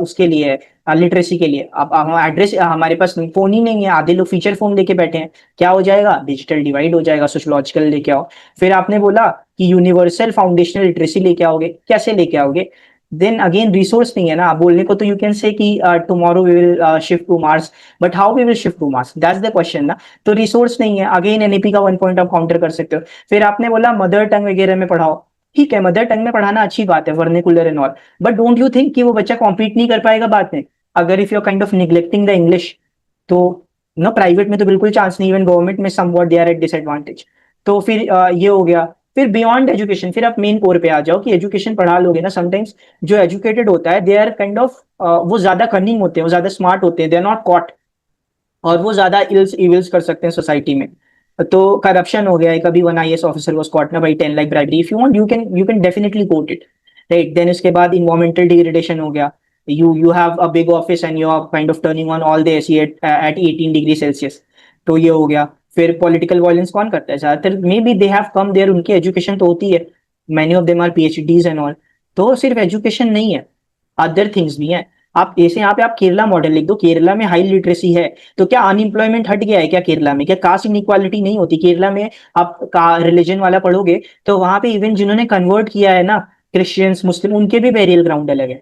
उसके लिए है, लिटरेसी के लिए। अब हम एड्रेस, हमारे पास फोन ही नहीं है, आधे लोग फीचर फोन लेके बैठे हैं। क्या हो जाएगा? डिजिटल डिवाइड हो जाएगा। सोशलॉजिकल लेके आओ। फिर आपने बोला कि यूनिवर्सल फाउंडेशनल लिटरेसी लेके आओगे, कैसे लेके आओगे? देन अगेन रिसोर्स नहीं है ना। आप बोलने को तो यू कैन से कि tomorrow we will shift to Mars, but how we will shift to Mars, that's the question ना। तो रिसोर्स नहीं है, अगेन एनईपी का 1 पॉइंट आप काउंटर कर सकते हो। फिर आपने बोला मदर टंग वगैरह में पढ़ाओ। ठीक है, मदर टंग में पढ़ाना अच्छी बात है, vernacular and all, but don't you think कि वो बच्चा कॉम्पीट नहीं कर पाएगा बाद में? अगर if you are kind of neglecting the English, तो ना प्राइवेट में तो बिल्कुल चांस नहीं, इवन गवर्नमेंट में somewhat they are at disadvantage. तो फिर ये हो गया। फिर बियॉन्ड एजुकेशन, फिर आप मेन कोर पे आ जाओ कि एजुकेशन पढ़ा लोगे ना, समटाइम्स जो एजुकेटेड होता है दे आर काइंड ऑफ, वो ज्यादा कनिंग होते हैं, वो ज्यादा स्मार्ट होते हैं, दे आर नॉट कॉट, और वो ज्यादा इल्स इविल्स कर सकते हैं सोसाइटी में। तो करप्शन हो गया, कभी 1 IAS ऑफिसर वाज कॉट ना भाई 10 lakh bribery, if you want you can definitely quote it, right. Then उसके बाद इन्वायरमेंटल डिग्रेडेशन हो गया। you have a big office and you are kind of turning on all the AC at 18 degree Celsius. तो ये हो गया। फिर political violence कौन करता है ज्यादातर? Maybe they have come there, उनकी एजुकेशन तो होती है, many of them are PhDs and all. तो सिर्फ एजुकेशन नहीं है, अदर थिंग्स भी हैं। आप जैसे यहाँ पे आप केरला मॉडल लिख दो, केरला में हाई लिटरेसी है, तो क्या अनएम्प्लॉयमेंट हट गया है क्या केरला में? क्या कास्ट इनइक्वालिटी नहीं होती केरला में? आप का रिलीजन वाला पढ़ोगे तो वहां पे इवन जिन्होंने कन्वर्ट किया है ना, क्रिश्चियंस मुस्लिम, उनके भी बेरियल ग्राउंड अलग है।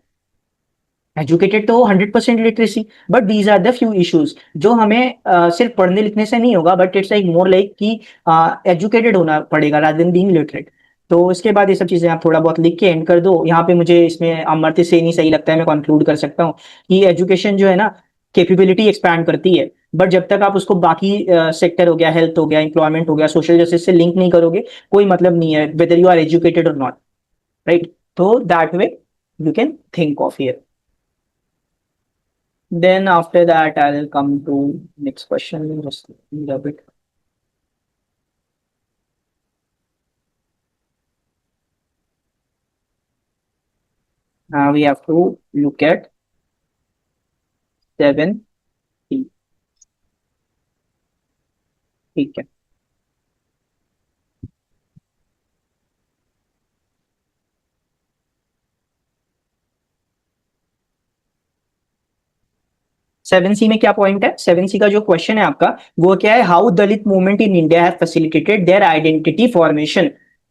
एजुकेटेड तो 100% literacy, but these are the few issues जो हमें सिर्फ पढ़ने लिखने से नहीं होगा, but it's like more like कि एजुकेटेड होना पड़ेगा रादर देन बीइंग लिटरेट। तो इसके बाद ये सब चीजें आप थोड़ा बहुत लिख के एंड कर दो। यहाँ पे मुझे इसमें अमर्त्य सेन ही सही लगता है, मैं कंक्लूड कर सकता हूँ कि एजुकेशन जो है ना, कैपेबिलिटी एक्सपैंड करती है, बट जब तक आप उसको बाकी सेक्टर हो गया, हेल्थ हो गया, एम्प्लॉयमेंट हो गया, सोशल जस्टिस से लिंक नहीं करोगे, कोई मतलब नहीं है वेदर यू आर एजुकेटेड और नॉट, राइट। तो that way you can think of here. Then after that, I'll come to next question. Just need a bit. Now we have to look at 7C. ठीक है। 7C में क्या point है? 7C का जो question है आपका, वो क्या है? How Dalit movement in India have facilitated their identity formation.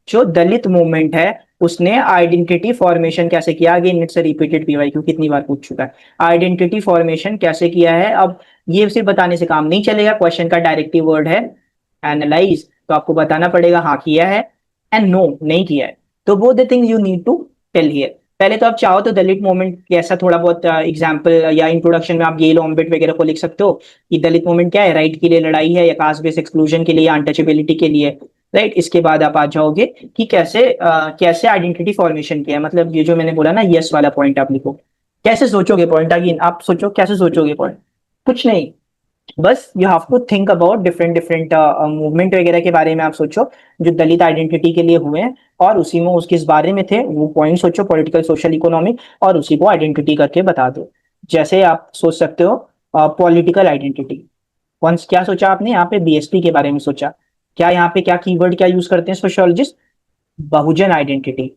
जो दलित मूवमेंट है उसने आइडेंटिटी फॉर्मेशन कैसे किया? अगेन इट्स रिपीटेड PYQ, कितनी बार पूछ चुका है। आइडेंटिटी फॉर्मेशन कैसे किया है? अब ये सिर्फ बताने से काम नहीं चलेगा, क्वेश्चन का डायरेक्टिव वर्ड है एनालाइज, तो आपको बताना पड़ेगा हाँ किया है एंड नो नहीं किया है। तो वो the thing you need to tell here. पहले तो आप चाहो तो दलित मूवमेंट कैसा थोड़ा बहुत एग्जाम्पल या इंट्रोडक्शन में आप गेल ऑम्बिट वगैरह को लिख सकते हो कि दलित मूवमेंट क्या है, राइट के लिए लड़ाई है या कास्ट बेस एक्सक्लूजन के लिए या अनटचेबिलिटी के लिए, राइट। इसके बाद आप आ जाओगे कि कैसे कैसे आइडेंटिटी फॉर्मेशन किया है, मतलब ये जो मैंने बोला ना यस वाला पॉइंट आप लिखो। कैसे सोचोगे पॉइंट? अगेन आप सोचो कैसे सोचोगे पॉइंट, कुछ नहीं, बस you have to think about different different movement वगैरह के बारे में आप सोचो जो दलित आइडेंटिटी के लिए हुए हैं, और उसी में उसके इस बारे में थे वो पॉइंट सोचो, पॉलिटिकल सोशल इकोनॉमिक, और उसी को आइडेंटिटी करके बता दो। जैसे आप सोच सकते हो पॉलिटिकल आइडेंटिटी, वंस क्या सोचा आपने यहाँ पे? BSP के बारे में सोचा। क्या यहाँ पे क्या कीवर्ड क्या यूज करते हैं सोशियोलॉजिस्ट? बहुजन आइडेंटिटी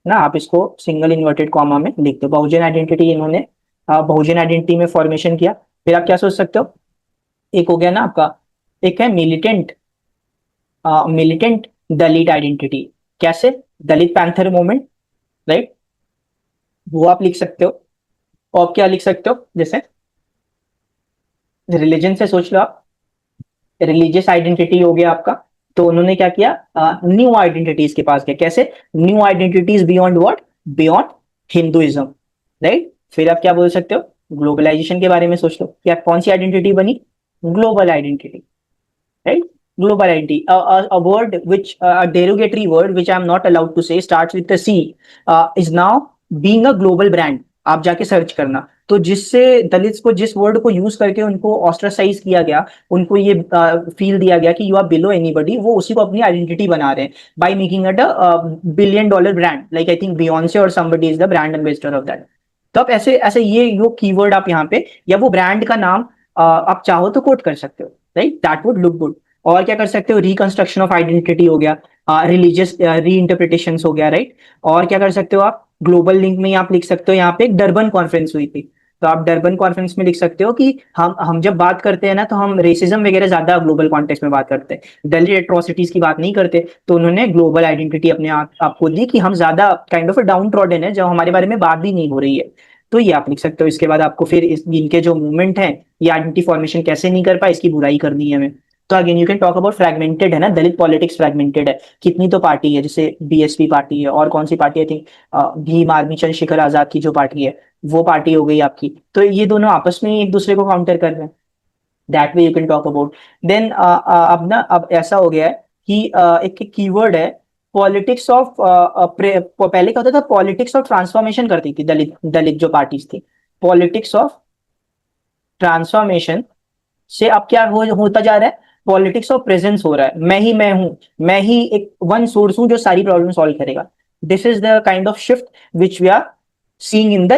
ना। आप इसको सिंगल इन्वर्टेड कॉमा में लिख दो, बहुजन आइडेंटिटी। इन्होंने बहुजन आइडेंटिटी में फॉर्मेशन किया। फिर आप क्या सोच सकते हो? एक हो गया ना आपका, एक है मिलिटेंट, मिलिटेंट दलित आइडेंटिटी। कैसे? दलित पैंथर मूवमेंट, राइट, वो आप लिख सकते हो। और क्या लिख सकते हो? जैसे रिलीजन से सोच लो आप, रिलीजियस आइडेंटिटी हो गया आपका। तो उन्होंने क्या किया? न्यू आइडेंटिटीज के पास गया। कैसे? New identities beyond what? Beyond Hinduism, right. फिर आप क्या बोल सकते हो? ग्लोबलाइजेशन के बारे में सोच लो, क्या कौन सी आइडेंटिटी बनी? Global identity, right? Global identity, a word which a derogatory word which I'm not allowed to say, starts with the C, is now being a global brand. आप जाके सर्च करना, तो जिससे दलित्स को, जिस वर्ड को use करके उनको ऑस्ट्रासाइज किया गया, उनको ये फील दिया गया कि यू आर बिलो एनीबडी, वो उसी को अपनी आइडेंटिटी बना रहे हैं by making it a $1 billion brand, like I think Beyonce और somebody is the brand ambassador of that. तो आप ऐसे ऐसे ये वो कीवर्ड आप यहाँ पे, या वो ब्रांड का नाम आप चाहो तो कोट कर सकते हो, right? That would look good. और क्या कर सकते हो? रिकंस्ट्रक्शन ऑफ आइडेंटिटी हो गया, रिलीजियस री इंटरप्रिटेशन हो गया, राइट? और क्या कर सकते हो आप? ग्लोबल लिंक में आप लिख सकते हो, यहाँ पे एक डरबन कॉन्फ्रेंस हुई थी, तो आप डरबन कॉन्फ्रेंस में लिख सकते हो कि हम जब बात करते हैं ना, तो हम रेसिज्म वगैरह ज्यादा ग्लोबल कॉन्टेक्स्ट में बात करते हैं, दलित एट्रोसिटीज की बात नहीं करते। तो उन्होंने ग्लोबल आइडेंटिटी अपने आपको दी कि हम ज्यादा काइंड ऑफ डाउन ट्रॉडन है, जब हमारे बारे में बात भी नहीं हो रही है। तो ये आप लिख सकते हो। इसके बाद आपको फिर इनके जो मूवमेंट है, ये आइडेंटिटी फॉर्मेशन कैसे नहीं कर पाए, इसकी बुराई करनी है हमें। तो again you can talk about fragmented है ना, दलित पॉलिटिक्स फ्रैगमेंटेड है, कितनी तो पार्टी है, जैसे बीएसपी पार्टी है, और कौन सी party, I think Bhim army Chandrashekhar Azad की जो पार्टी है, वो पार्टी हो गई आपकी। तो ये दोनों आपस में एक दूसरे को काउंटर कर रहे हैं, that way you can talk about. Then अब ना, अब ऐसा हो गया है कि एक कीवर्ड है पॉलिटिक्स ऑफ, पहले क्या होता था, पॉलिटिक्स ऑफ ट्रांसफॉर्मेशन करती थी दलित दलित जो पार्टीज थी, पॉलिटिक्स ऑफ ट्रांसफॉर्मेशन से अब क्या होता जा रहा है? पॉलिटिक्स ऑफ प्रेजेंस हो रहा है। मैं हूं, मैं ही एक वन सोर्स हूं जो सारी प्रॉब्लम सॉल्व करेगा। This is the kind of shift which we are seeing in the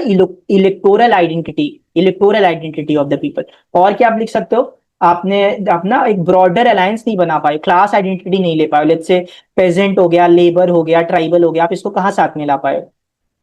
electoral identity of the people. और क्या आप लिख सकते हो? आपने अपना एक ब्रॉडर अलायंस नहीं बना पाए, क्लास आइडेंटिटी नहीं ले पाए, लेट्स से पेजेंट हो गया, लेबर हो गया, ट्राइबल हो गया, आप इसको कहाँ साथ में ला पाए,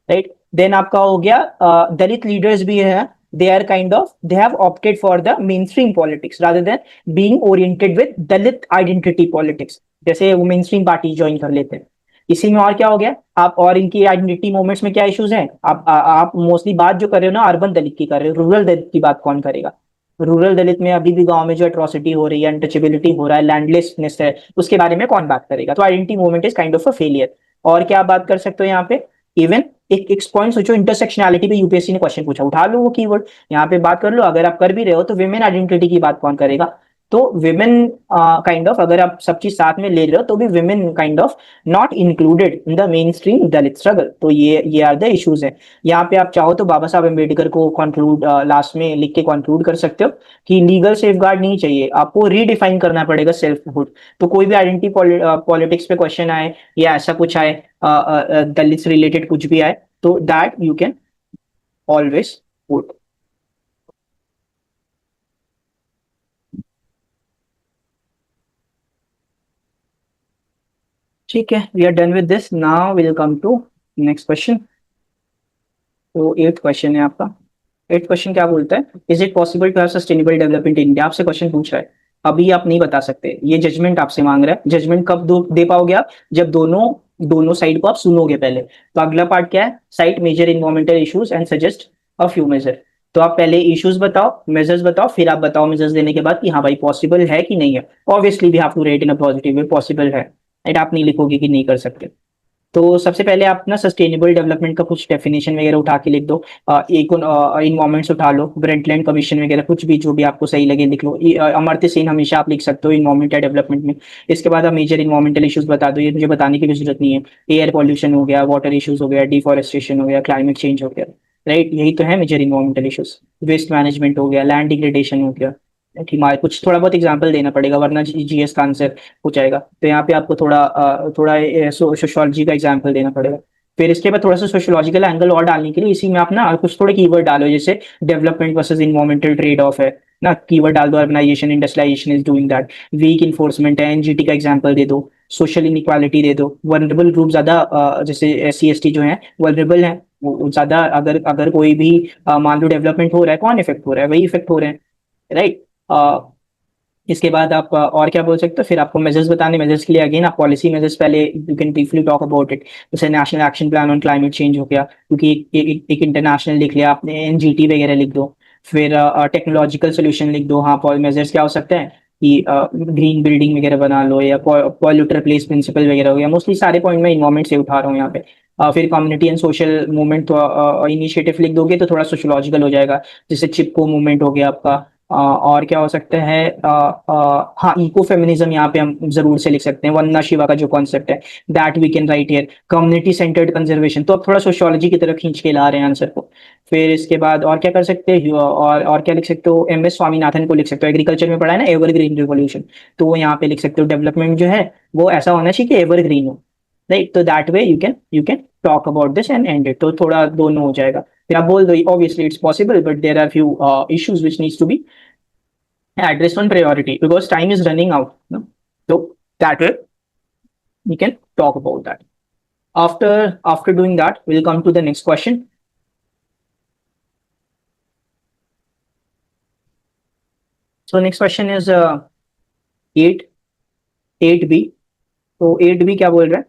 राइट? देन आपका हो गया दलित लीडर्स भी है, they are kind of, they have opted for the mainstream politics rather than being oriented with dalit identity politics, जैसे वो मेन स्ट्रीम पार्टी ज्वाइन कर लेते हैं। इसी में और क्या हो गया आप, और इनकी आइडेंटिटी मूवमेंट्स में क्या इश्यूज हैं? आप मोस्टली बात जो कर रहे हो ना अर्बन दलित की कर रहे हो, रूरल दलित की बात कौन करेगा? रूरल दलित में अभी भी गांव में जो अट्रॉसिटी हो रही है, अनटचेबिलिटी हो रहा है, लैंडलेसनेस है, उसके बारे में कौन बात करेगा? तो identity movement is kind of a failure. और क्या बात कर सकते हो यहाँ पे? इवन एक पॉइंट सोचो, इंटरसेक्शनैलिटी पे यूपीएससी ने क्वेश्चन पूछा, उठा लो वो कीवर्ड, यहाँ पे बात कर लो। अगर आप कर भी रहे हो तो विमेन आइडेंटिटी की बात कौन करेगा? तो विमेन काइंड ऑफ, अगर आप सब चीज साथ में ले रहे हो तो भी women kind of not included in the main stream Dalit struggle. तो ये आर द इश्यूज है। यहाँ पे आप चाहो तो बाबा साहब अम्बेडकर को कंक्लूड लास्ट में लिख के कंक्लूड कर सकते हो कि लीगल सेफगार्ड नहीं चाहिए, आपको रीडिफाइन करना पड़ेगा सेल्फहुड। तो कोई भी आइडेंटिटी पॉलिटिक्स पे क्वेश्चन आए, या ऐसा कुछ आए, दलित से रिलेटेड कुछ भी आए, तो that you can always put. ठीक है, we are done with this, now will come to next question. तो एट क्वेश्चन है आपका। एट क्वेश्चन क्या बोलता है? Is it possible to have sustainable development in India? आपसे क्वेश्चन पूछ रहा है, अभी आप नहीं बता सकते, ये जजमेंट आपसे मांग रहा है। जजमेंट कब दे पाओगे आप? जब दोनों दोनों साइड को आप सुनोगे पहले। तो अगला पार्ट क्या है? Cite major environmental issues and suggest a few major. तो आप पहले इश्यूज बताओ, मेजर्स बताओ, फिर आप बताओ मेजर्स देने के बाद कि हाँ भाई पॉसिबल है कि नहीं है। Obviously we have to rate in a positive way, possible है, राइट? आप नहीं लिखोगे कि नहीं कर सकते। तो सबसे पहले आप ना सस्टेनेबल डेवलपमेंट का कुछ डेफिनेशन वगैरह उठा के लिख दो। एक इन्वायरमेंट्स उठा लो, ब्रेंटलैंड कमीशन वगैरह, कुछ भी जो भी आपको सही लगे लिख लो। अमर्त्य सेन हमेशा आप लिख सकते हो इन्वायरमेंट या डेवलपमेंट में। इसके बाद आप मेजर इन्वायरमेंटल इश्यूज बता दो, ये मुझे बताने की भी जरूरत नहीं है। एयर पॉल्यूशन हो गया, वाटर इश्यूज हो गया, डिफॉरेस्टेशन हो गया, क्लाइमेट चेंज हो गया, राइट? यही तो है major environmental issues. Waste management हो गया, लैंड डिग्रेडेशन हो गया, हिमालय, कुछ थोड़ा बहुत एग्जाम्पल देना पड़ेगा वरना जीएस का आंसर पूछाएगा। तो यहाँ पे आपको थोड़ा सोशियोलॉजी का एग्जाम्पल देना पड़ेगा। फिर इसके बाद थोड़ा सा सोशियोलॉजिकल एंगल और डालने के लिए इसी में आप ना कुछ थोड़े कीवर्ड डालो, जैसे development versus environmental trade off है ना, कीवर्ड डाल दो। Urbanisation, industrialisation is doing that, weak enforcement है, एनजीटी का एग्जाम्पल दे दो, सोशल इनइक्वालिटी दे दो, वनरेबल ग्रुप ज्यादा, जैसे SC ST जो है वनरेबल है, वो ज्यादा, अगर अगर कोई भी मान लो डेवलपमेंट हो रहा है, कौन इफेक्ट हो रहा है? वही इफेक्ट हो रहे हैं, राइट? इसके बाद आप और क्या बोल सकते हो? फिर आपको मेजर्स बताने, मेजर्स के लिए अगेन आप पॉलिसी मेजर्स पहले you can briefly talk about it. जैसे national action plan on climate change हो गया, क्योंकि एक इंटरनेशनल लिख लिया आपने, एनजीटी वगैरह लिख दो। फिर टेक्नोलॉजिकल सोल्यूशन लिख दो। हाँ, मेजर्स क्या हो सकते हैं कि ग्रीन बिल्डिंग वगैरह बना लो, या पॉल्यूटर प्लेस प्रिंसिपल वगैरह हो गया। मोस्टली सारे पॉइंट में इन्वायरमेंट से उठा रहा हूँ यहाँ पे। फिर community and social movement initiative लिख दोगे तो थोड़ा सोशोलॉजिकल हो जाएगा, जैसे चिपको मूवमेंट हो गया आपका। और क्या हो सकता है, हाँ इको फेमिनिज्म यहाँ पे हम जरूर से लिख सकते हैं, वंदना शिवा का जो कॉन्सेप्ट है, that we can write here. Community centred conservation, तो अब थोड़ा सोशियोलॉजी की तरफ खींच के ला रहे हैं आंसर को। फिर इसके बाद और क्या कर सकते हैं, और क्या लिख सकते हो, एम एस स्वामीनाथन को लिख सकते हो, एग्रीकल्चर में पढ़ा है ना, एवरग्रीन रिवॉल्यूशन। तो वो यहाँ पे लिख सकते हो, डेवलपमेंट जो है वो ऐसा होना चाहिए कि एवरग्रीन हो, राइट। तो that way you can talk about this and end it, तो थोड़ा दोनों हो जाएगा। फिर आप बोल दो obviously it's possible but there are few issues which needs to be addressed on priority because time is running out, no? So that way we can talk about that. After doing that, we'll come to the next question. So next question is 8 8B. तो 8B क्या बोल रहा है?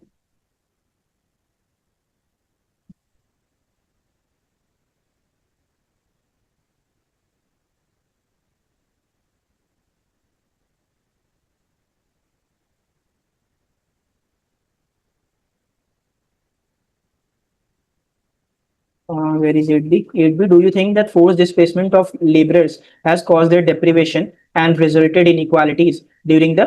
Where is 8B? 8B, do you think that forced displacement of laborers has caused their deprivation and resulted in inequalities during the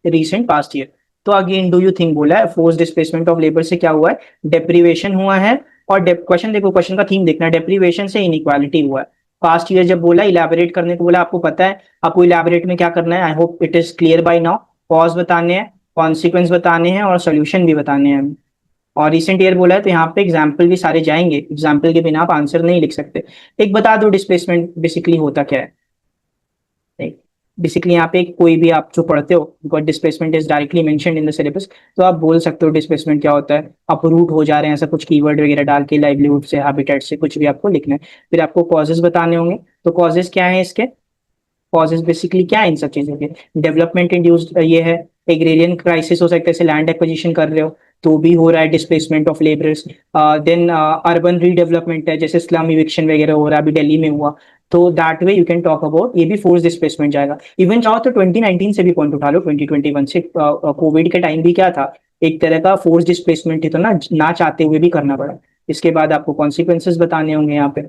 recent past year? तो again do you think बोला है, force displacement of labour से क्या हुआ है, deprivation हुआ है। और क्वेश्चन देखो, क्वेश्चन का थीम देखना, डेप्रीवेशन से इनइक्वालिटी हुआ है। पास्ट ईयर जब बोला, इलेबोरेट करने को बोला, आपको पता है आपको इलेबोरेट में क्या करना है, I hope it is clear by now. Cause बताने हैं, कॉन्सिक्वेंस बताने हैं और सोल्यूशन भी बताने हैं। और रिसेंट ईयर बोला है तो यहाँ पे एग्जाम्पल भी सारे जाएंगे, एग्जाम्पल के बिना आप आंसर नहीं लिख सकते। एक बता दो डिस्प्लेसमेंट बेसिकली होता क्या है। बेसिकली यहाँ पे कोई भी आप जो पढ़ते हो, because displacement is directly mentioned in the syllabus, तो आप बोल सकते हो डिस्प्लेसमेंट क्या होता है। आप रूट हो जा रहे हैं, ऐसा कुछ कीवर्ड वगैरह डाल के, लाइवलीहुड से, हैबिटेट से, कुछ भी आपको लिखना है। फिर आपको कॉजेज बताने होंगे, तो कॉजेज क्या है इसके, कॉजेज बेसिकली क्या है इन सब चीजों के, डेवलपमेंट इंड्यूस्ड ये है, एग्रेरियन क्राइसिस हो सकता है, जैसे लैंड एक्विजिशन कर रहे हो तो भी हो रहा है displacement of labourers. Then urban redevelopment है, जैसे स्लम इविक्शन वगैरह हो रहा है, अभी दिल्ली में हुआ। तो that way you can talk about, ये भी फोर्स डिस्प्लेसमेंट जाएगा। इवन चाहो तो 2019 से भी पॉइंट उठा लो, 2021 से, कोविड के टाइम भी क्या था, एक तरह का फोर्स डिस्प्लेसमेंट ही तो ना चाहते हुए भी करना पड़ा। इसके बाद आपको कॉन्सिक्वेंसेस बताने होंगे यहाँ पे।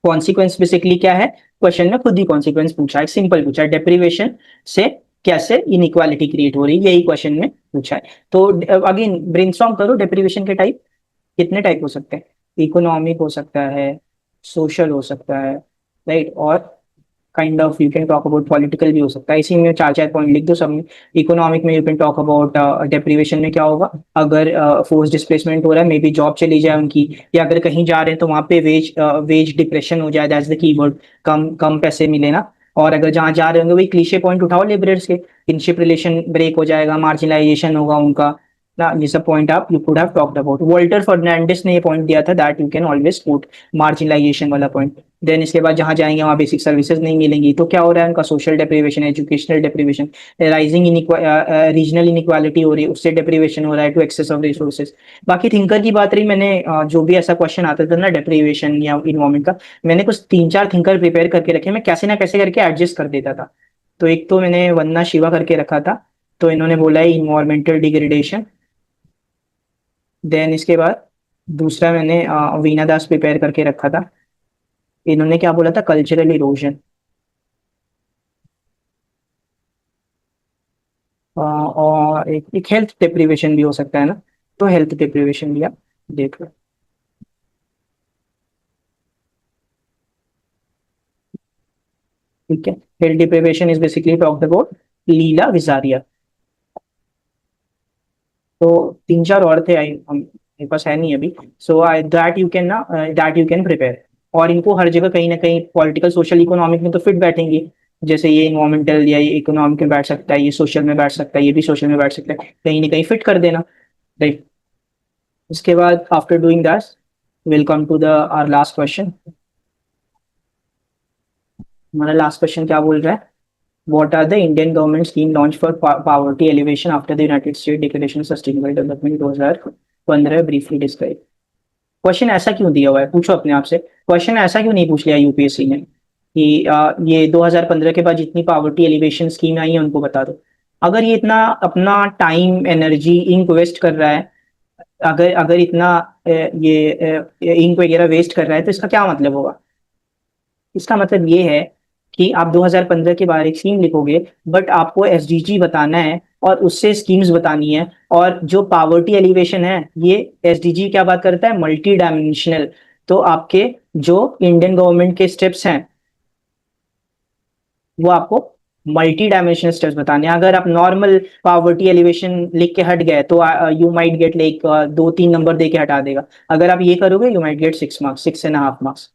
कॉन्सिक्वेंस बेसिकली क्या है, क्वेश्चन में खुद ही कॉन्सिक्वेंस पूछा है, सिंपल पूछा है, डेप्रीवेशन से कैसे इनइक्वालिटी क्रिएट हो रही है, यही क्वेश्चन में पूछा है। तो अगेन ब्रेनस्टॉर्म करो, डेप्रीवेशन के टाइप कितने टाइप हो सकते हैं, इकोनॉमिक हो सकता है, सोशल हो सकता है, राइट, और kind of you can talk about political भी हो सकता है। इसी में चार चार पॉइंट लिख दो सब में। इकोनॉमिक में you can talk about deprivation में क्या होगा, अगर फोर्स डिस्प्लेसमेंट हो रहा है, मे बी जॉब चली जाए उनकी, या अगर कहीं जा रहे हैं तो वहां पे वेज डिप्रेशन हो जाए, दैट्स द कीवर्ड, कम कम पैसे मिले ना। और अगर जहाँ जा रहे होंगे वही क्लीशे पॉइंट उठाओ लेबरर्स के, किनशिप रिलेशन ब्रेक हो जाएगा, मार्जिनलाइजेशन होगा उनका ना, ये सब पॉइंट आप you could have talked about. Walter Fernandes ने ये पॉइंट दिया था, that you can always quote, marginalisation वाला पॉइंट। देन इसके बाद जहां जाएंगे वहां बेसिक सर्विसेज नहीं मिलेंगी, तो क्या हो रहा है उनका, social deprivation, educational deprivation, rising regional inequality हो रही है, उससे डेप्रीवेशन हो रहा है टू एक्सेस ऑफ रिसोर्सेज। बाकी थिंकर की बात रही, मैंने जो भी ऐसा क्वेश्चन आता था ना डेप्रीवेशन या इन्वायरमेंट का, मैंने कुछ 3 4 थिंकर प्रिपेयर करके रखे, मैं कैसे ना कैसे करके एडजस्ट कर देता था। तो एक तो मैंने वंदना शिवा करके रखा था, तो इन्होंने बोला है इन्वायरमेंटल डिग्रेडेशन। देन इसके बाद दूसरा मैंने वीना दास प्रिपेयर करके रखा था, इन्होंने क्या बोला था, कल्चरल इरोजन। और एक हेल्थ डिप्रिवेशन भी हो सकता है ना, तो हेल्थ डिप्रिवेशन भी आप देख लो। ठीक है, health deprivation is basically talked about Leela Visaria. तो 3 4 और थे, आई हम मेरे पास है नहीं अभी। सो आई दैट यू कैन ना, दैट यू कैन प्रिपेयर। और इनको हर जगह कहीं ना कहीं पॉलिटिकल सोशल इकोनॉमिक में तो फिट बैठेंगे, जैसे ये इन्वायरमेंटल या ये इकोनॉमिक में बैठ सकता है, ये सोशल में बैठ सकता है, ये भी सोशल में बैठ सकता है, कहीं ना कहीं फिट कर देना, राइट। इसके बाद after doing that will come to the our last question. हमारा लास्ट क्वेश्चन क्या बोल रहा है, what are the Indian government scheme launch for poverty alleviation after the United State declaration sustainable development 2015, briefly describe. Question ऐसा क्यों दिया हुआ है, पूछो अपने आप से, क्वेश्चन ऐसा क्यों नहीं पूछ लिया यूपीएससी ने कि ये 2015 के बाद जितनी पॉवर्टी एलिवेशन स्कीम आई है उनको बता दो। अगर ये इतना अपना टाइम एनर्जी इन्वेस्ट कर रहा है अगर अगर इतना इंक वगैरह वेस्ट कर रहा है तो इसका क्या मतलब होगा? इसका मतलब ये है कि आप 2015 के बारे स्कीम लिखोगे, बट आपको एसडीजी बताना है और उससे स्कीम्स बतानी है। और जो पावर्टी एलिवेशन है, ये एसडीजी क्या बात करता है? Multi dimensional. तो आपके जो इंडियन गवर्नमेंट के स्टेप्स हैं वो आपको मल्टी डायमेंशनल स्टेप्स बताने हैं। अगर आप नॉर्मल पावर्टी एलिवेशन लिख के हट गए तो you might get like 2-3 number दे के हटा देगा। अगर आप ये करोगे you might get 6 marks, 6.5 marks,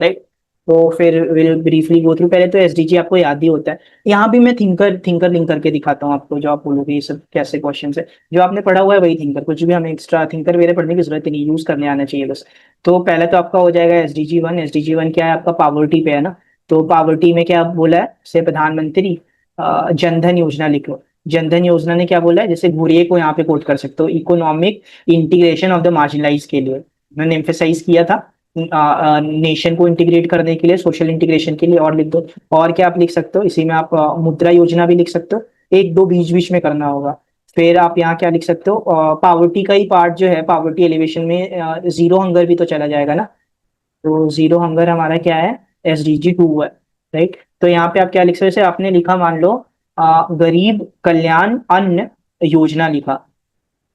right? तो फिर विल ब्रीफली गो थ्रू। पहले तो एसडीजी आपको याद ही होता है। यहाँ भी मैं थिंकर थिंकर लिंक करके दिखाता हूँ आपको, जो आप बोलोगे ये सब कैसे क्वेश्चन है। जो आपने पढ़ा हुआ है वही थिंकर, कुछ भी हमें एक्स्ट्रा थिंकर वगैरह पढ़ने की जरूरत ही नहीं, यूज करने आना चाहिए बस। तो पहले तो आपका हो जाएगा एसडीजी 1। एसडीजी 1 क्या है? आपका पावर्टी पे है ना। तो पावर्टी में क्या बोला है? से प्रधानमंत्री जनधन योजना लिखो। जनधन योजना ने क्या बोला है? जैसे घुरिए को यहाँ पे कोट कर सकते हो, economic integration of the marginalise के लिए मैंने एम्फेसाइज किया था, नेशन को इंटीग्रेट करने के लिए, सोशल इंटीग्रेशन के लिए। और लिख दो। और क्या आप लिख सकते हो इसी में? आप मुद्रा योजना भी लिख सकते हो। एक दो बीच बीच में करना होगा। फिर आप यहाँ क्या लिख सकते हो? पावर्टी का ही पार्ट जो है, पावर्टी एलिवेशन में जीरो हंगर भी तो चला जाएगा ना। तो जीरो हंगर हमारा क्या है? एसडीजी 2 है, राइट? तो यहाँ पे आप क्या लिख सकते हो? जैसे आपने लिखा, मान लो गरीब कल्याण अन्न योजना लिखा,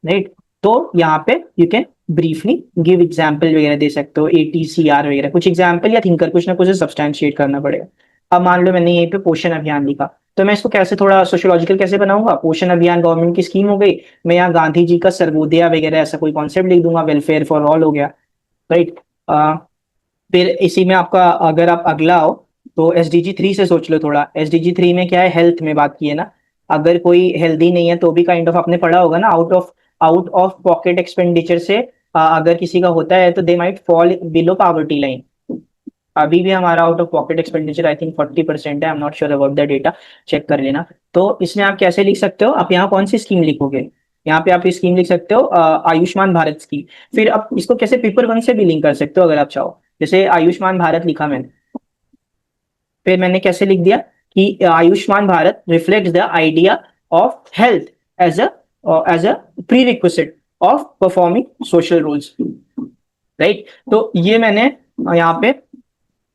राइट? तो यहाँ पे you can briefly give example वगैरह दे सकते हो, एटीसीआर वगैरह कुछ एग्जाम्पल, या थिंकर कुछ ना कुछ सब्सटैंशिएट करना पड़ेगा। अब मान लो मैंने यहीं पे पोषण अभियान लिखा, तो मैं इसको कैसे थोड़ा सोशियोलॉजिकल कैसे बनाऊंगा? पोषण अभियान गवर्नमेंट की स्कीम हो गई, मैं यहाँ गांधी जी का सर्वोदय वगैरह ऐसा कोई कॉन्सेप्ट लिख दूंगा, वेलफेयर फॉर ऑल हो गया, राइट? फिर इसी में आपका, अगर आप अगला आओ तो एसडीजी 3 से सोच लो थोड़ा। एसडीजी 3 में क्या है? हेल्थ में बात की है ना। अगर कोई हेल्दी नहीं है तो भी काइंड ऑफ आपने पढ़ा होगा ना, आउट ऑफ पॉकेट एक्सपेंडिचर से अगर किसी का होता है तो they might fall below poverty line. अभी भी हमारा out of pocket expenditure I think 40% है, I am not sure about the data, check कर लेना। तो इसमें आप कैसे लिख सकते हो? आप यहाँ कौन सी स्कीम लिखोगे? यहाँ पे आप ये स्कीम लिख सकते हो, आयुष्मान भारत स्कीम। फिर आप इसको कैसे पेपर 1 से भी लिंक कर सकते हो अगर आप चाहो। जैसे आयुष्मान भारत लिखा मैंने, फिर मैंने कैसे लिख दिया कि Ayushman Bharat reflects the idea of health as a as a prerequisite of performing social roles, right? तो ये मैंने यहाँ पे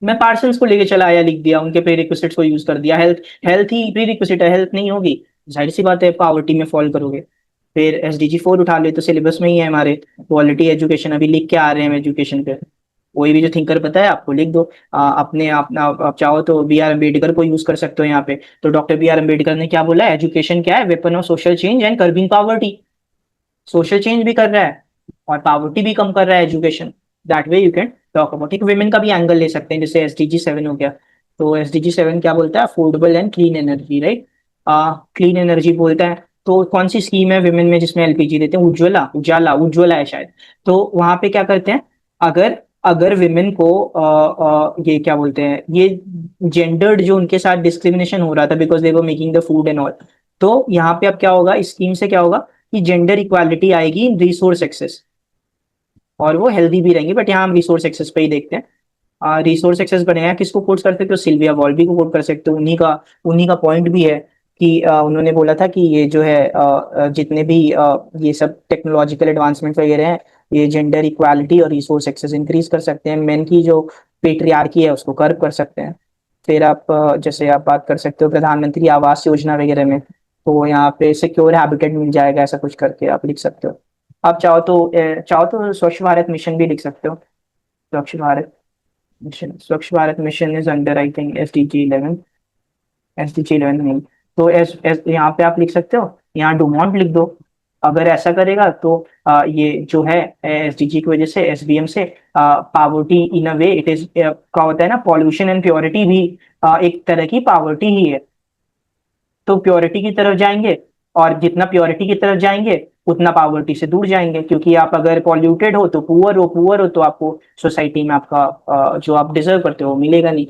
मैं पार्सल्स को लेके चला आया, लिख दिया, उनके प्री रिक्विजिट्स को यूज कर दिया। हेल्थ, हेल्थ ही प्री रिक्विजिट है, हेल्थ नहीं होगी जाहिर सी बात है पॉवर्टी में फॉल करोगे। फिर एसडीजी 4 उठा ले, तो सिलेबस में ही है हमारे, क्वालिटी एजुकेशन अभी लिख के आ रहे हैं एजुकेशन पे। कोई भी जो थिंकर पता है आपको लिख दो। अपने आप चाहो तो बी आर अम्बेडकर को यूज कर सकते हो यहाँ पे। तो डॉक्टर बी आर अम्बेडकर ने क्या बोला? एजुकेशन क्या है? Weapon of social change and curbing poverty. Social change भी कर रहा है और पावर्टी भी कम कर रहा है education. That way you can talk about. एक वुमेन का भी एंगल ले सकते हैं, जैसे एसडीजी 7 हो गया। तो एसडीजी 7 क्या बोलता है? Affordable and clean energy, right? Clean energy बोलता है। तो कौन सी स्कीम है विमेन में जिसमें एलपीजी देते हैं? उज्ज्वला, उजाला, उज्ज्वला है शायद। तो वहां पे क्या करते हैं? अगर अगर विमेन को ये क्या बोलते हैं, ये जेंडर्ड जो उनके साथ डिस्क्रिमिनेशन हो रहा था because they were making the food and all, तो यहाँ पे अब क्या होगा इस स्कीम से? क्या होगा कि जेंडर इक्वालिटी आएगी इन रिसोर्स एक्सेस, और वो हेल्दी भी रहेंगी। बट यहाँ हम रिसोर्स एक्सेस पे ही देखते हैं। रिसोर्स एक्सेस बनेगा, किसको कोट कर सकते हो? सिल्विया वॉल्बी को कोट कर सकते हो। उन्हीं का पॉइंट भी है कि उन्होंने बोला था कि ये जो है जितने भी ये सब टेक्नोलॉजिकल एडवांसमेंट वगैरह हैं, ये जेंडर इक्वालिटी और रिसोर्स एक्सेस इंक्रीज कर सकते हैं, मेन की जो पेट्रियार्की है उसको कर्ब कर सकते हैं। फिर आप जैसे आप बात कर सकते हो प्रधानमंत्री आवास योजना वगैरह में, तो यहाँ पे सिक्योर हैबिटेट मिल जाएगा, ऐसा कुछ करके आप लिख सकते हो। आप चाहो तो स्वच्छ भारत मिशन भी लिख सकते हो। स्वच्छ भारत मिशन, स्वच्छ Bharat mission is under I think SDG 11। SDG 11 नहीं, तो एस एस यहाँ पे आप लिख सकते हो, यहाँ डुमोंट लिख दो। अगर ऐसा करेगा तो ये जो है एसडीजी की वजह से, एसबीएम से, poverty in a way it is क्या होता है ना, पॉल्यूशन एंड प्योरिटी भी एक तरह की पावर्टी ही है। तो प्योरिटी की तरफ जाएंगे, और जितना प्योरिटी की तरफ जाएंगे उतना पावर्टी से दूर जाएंगे, क्योंकि आप अगर पॉल्यूटेड हो तो पुअर हो तो आपको सोसाइटी में आपका जो आप डिजर्व करते हो मिलेगा नहीं।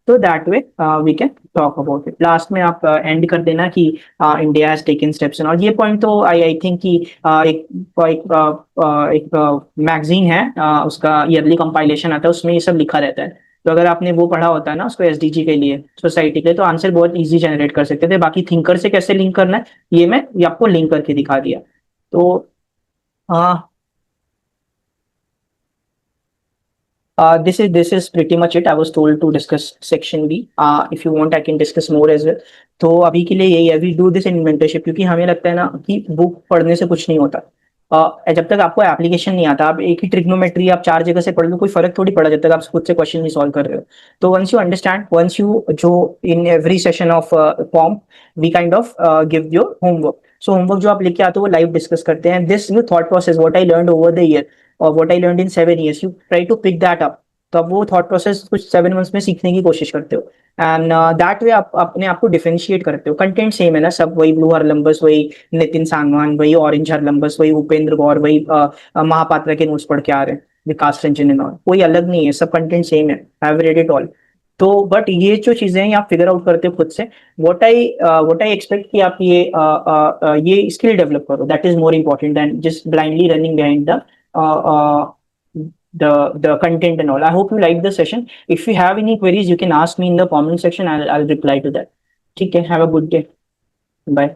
तो that way we can talk about it. Last में आप एंड कर देना कि इंडिया हैज टेकन स्टेप्स, और ये पॉइंट तो आई थिंक कि एक एक मैगजीन है, उसका ईयरली कंपाइलेशन आता है, उसमें ये सब लिखा रहता है। तो अगर आपने वो पढ़ा होता है ना उसको एसडीजी के लिए, सोसाइटी के लिए, तो आंसर बहुत इजी जनरेट कर सकते थे। बाकी थिंकर से कैसे लिंक करना है ये मैं ये आपको लिंक करके दिखा दिया। तो हाँ, This is pretty much it. I was told to discuss section B. If you want, I can discuss more as well. तो अभी के लिए यही है, we do this in mentorship, क्योंकि हमें लगता है ना कि बुक पढ़ने से कुछ नहीं होता। जब तक आपको एप्लीकेशन नहीं आता, आप एक ही ट्रिग्नोमेट्री आप 4 जगह से पढ़ लो, कोई फर्क थोड़ी पड़ा जब तक आप खुद से क्वेश्चन नहीं सॉल्व कर रहे हो। तो once you understand, once you जो in every session of form we kind of give your homework. So homework जो आप लेके आते हो वो लाइव डिस्कस करते हैं। This you thought process what I learned over the year और what I learned in 7 years, you try to pick that up. तो अब वो थॉट प्रोसेस कुछ 7 months में सीखने की कोशिश करते हो, एंड दैट वे आप अपने आप को डिफरेंशिएट करते हो। कंटेंट सेम है ना सब, वही ब्लू हरलंबस, वही नितिन सांगवान, वही ऑरेंज हरलंबस, वही उपेंद्र गौर, वही महापात्रा के नोट्स पढ़ के आ रहे हैं, विकास रंजन एंड ऑल, कोई अलग नहीं है, सब कंटेंट सेम है। I have read it all. तो बट ये जो चीजें हैं आप फिगर आउट करते हो खुद से। व्हाट आई एक्सपेक्ट कि आप ये स्किल डेवलप करो, that is more important then just blindly running behind the content and all. I hope you like the session. If you have any queries, you can ask me in the comment section. I'll reply to that. Okay, have a good day. Bye.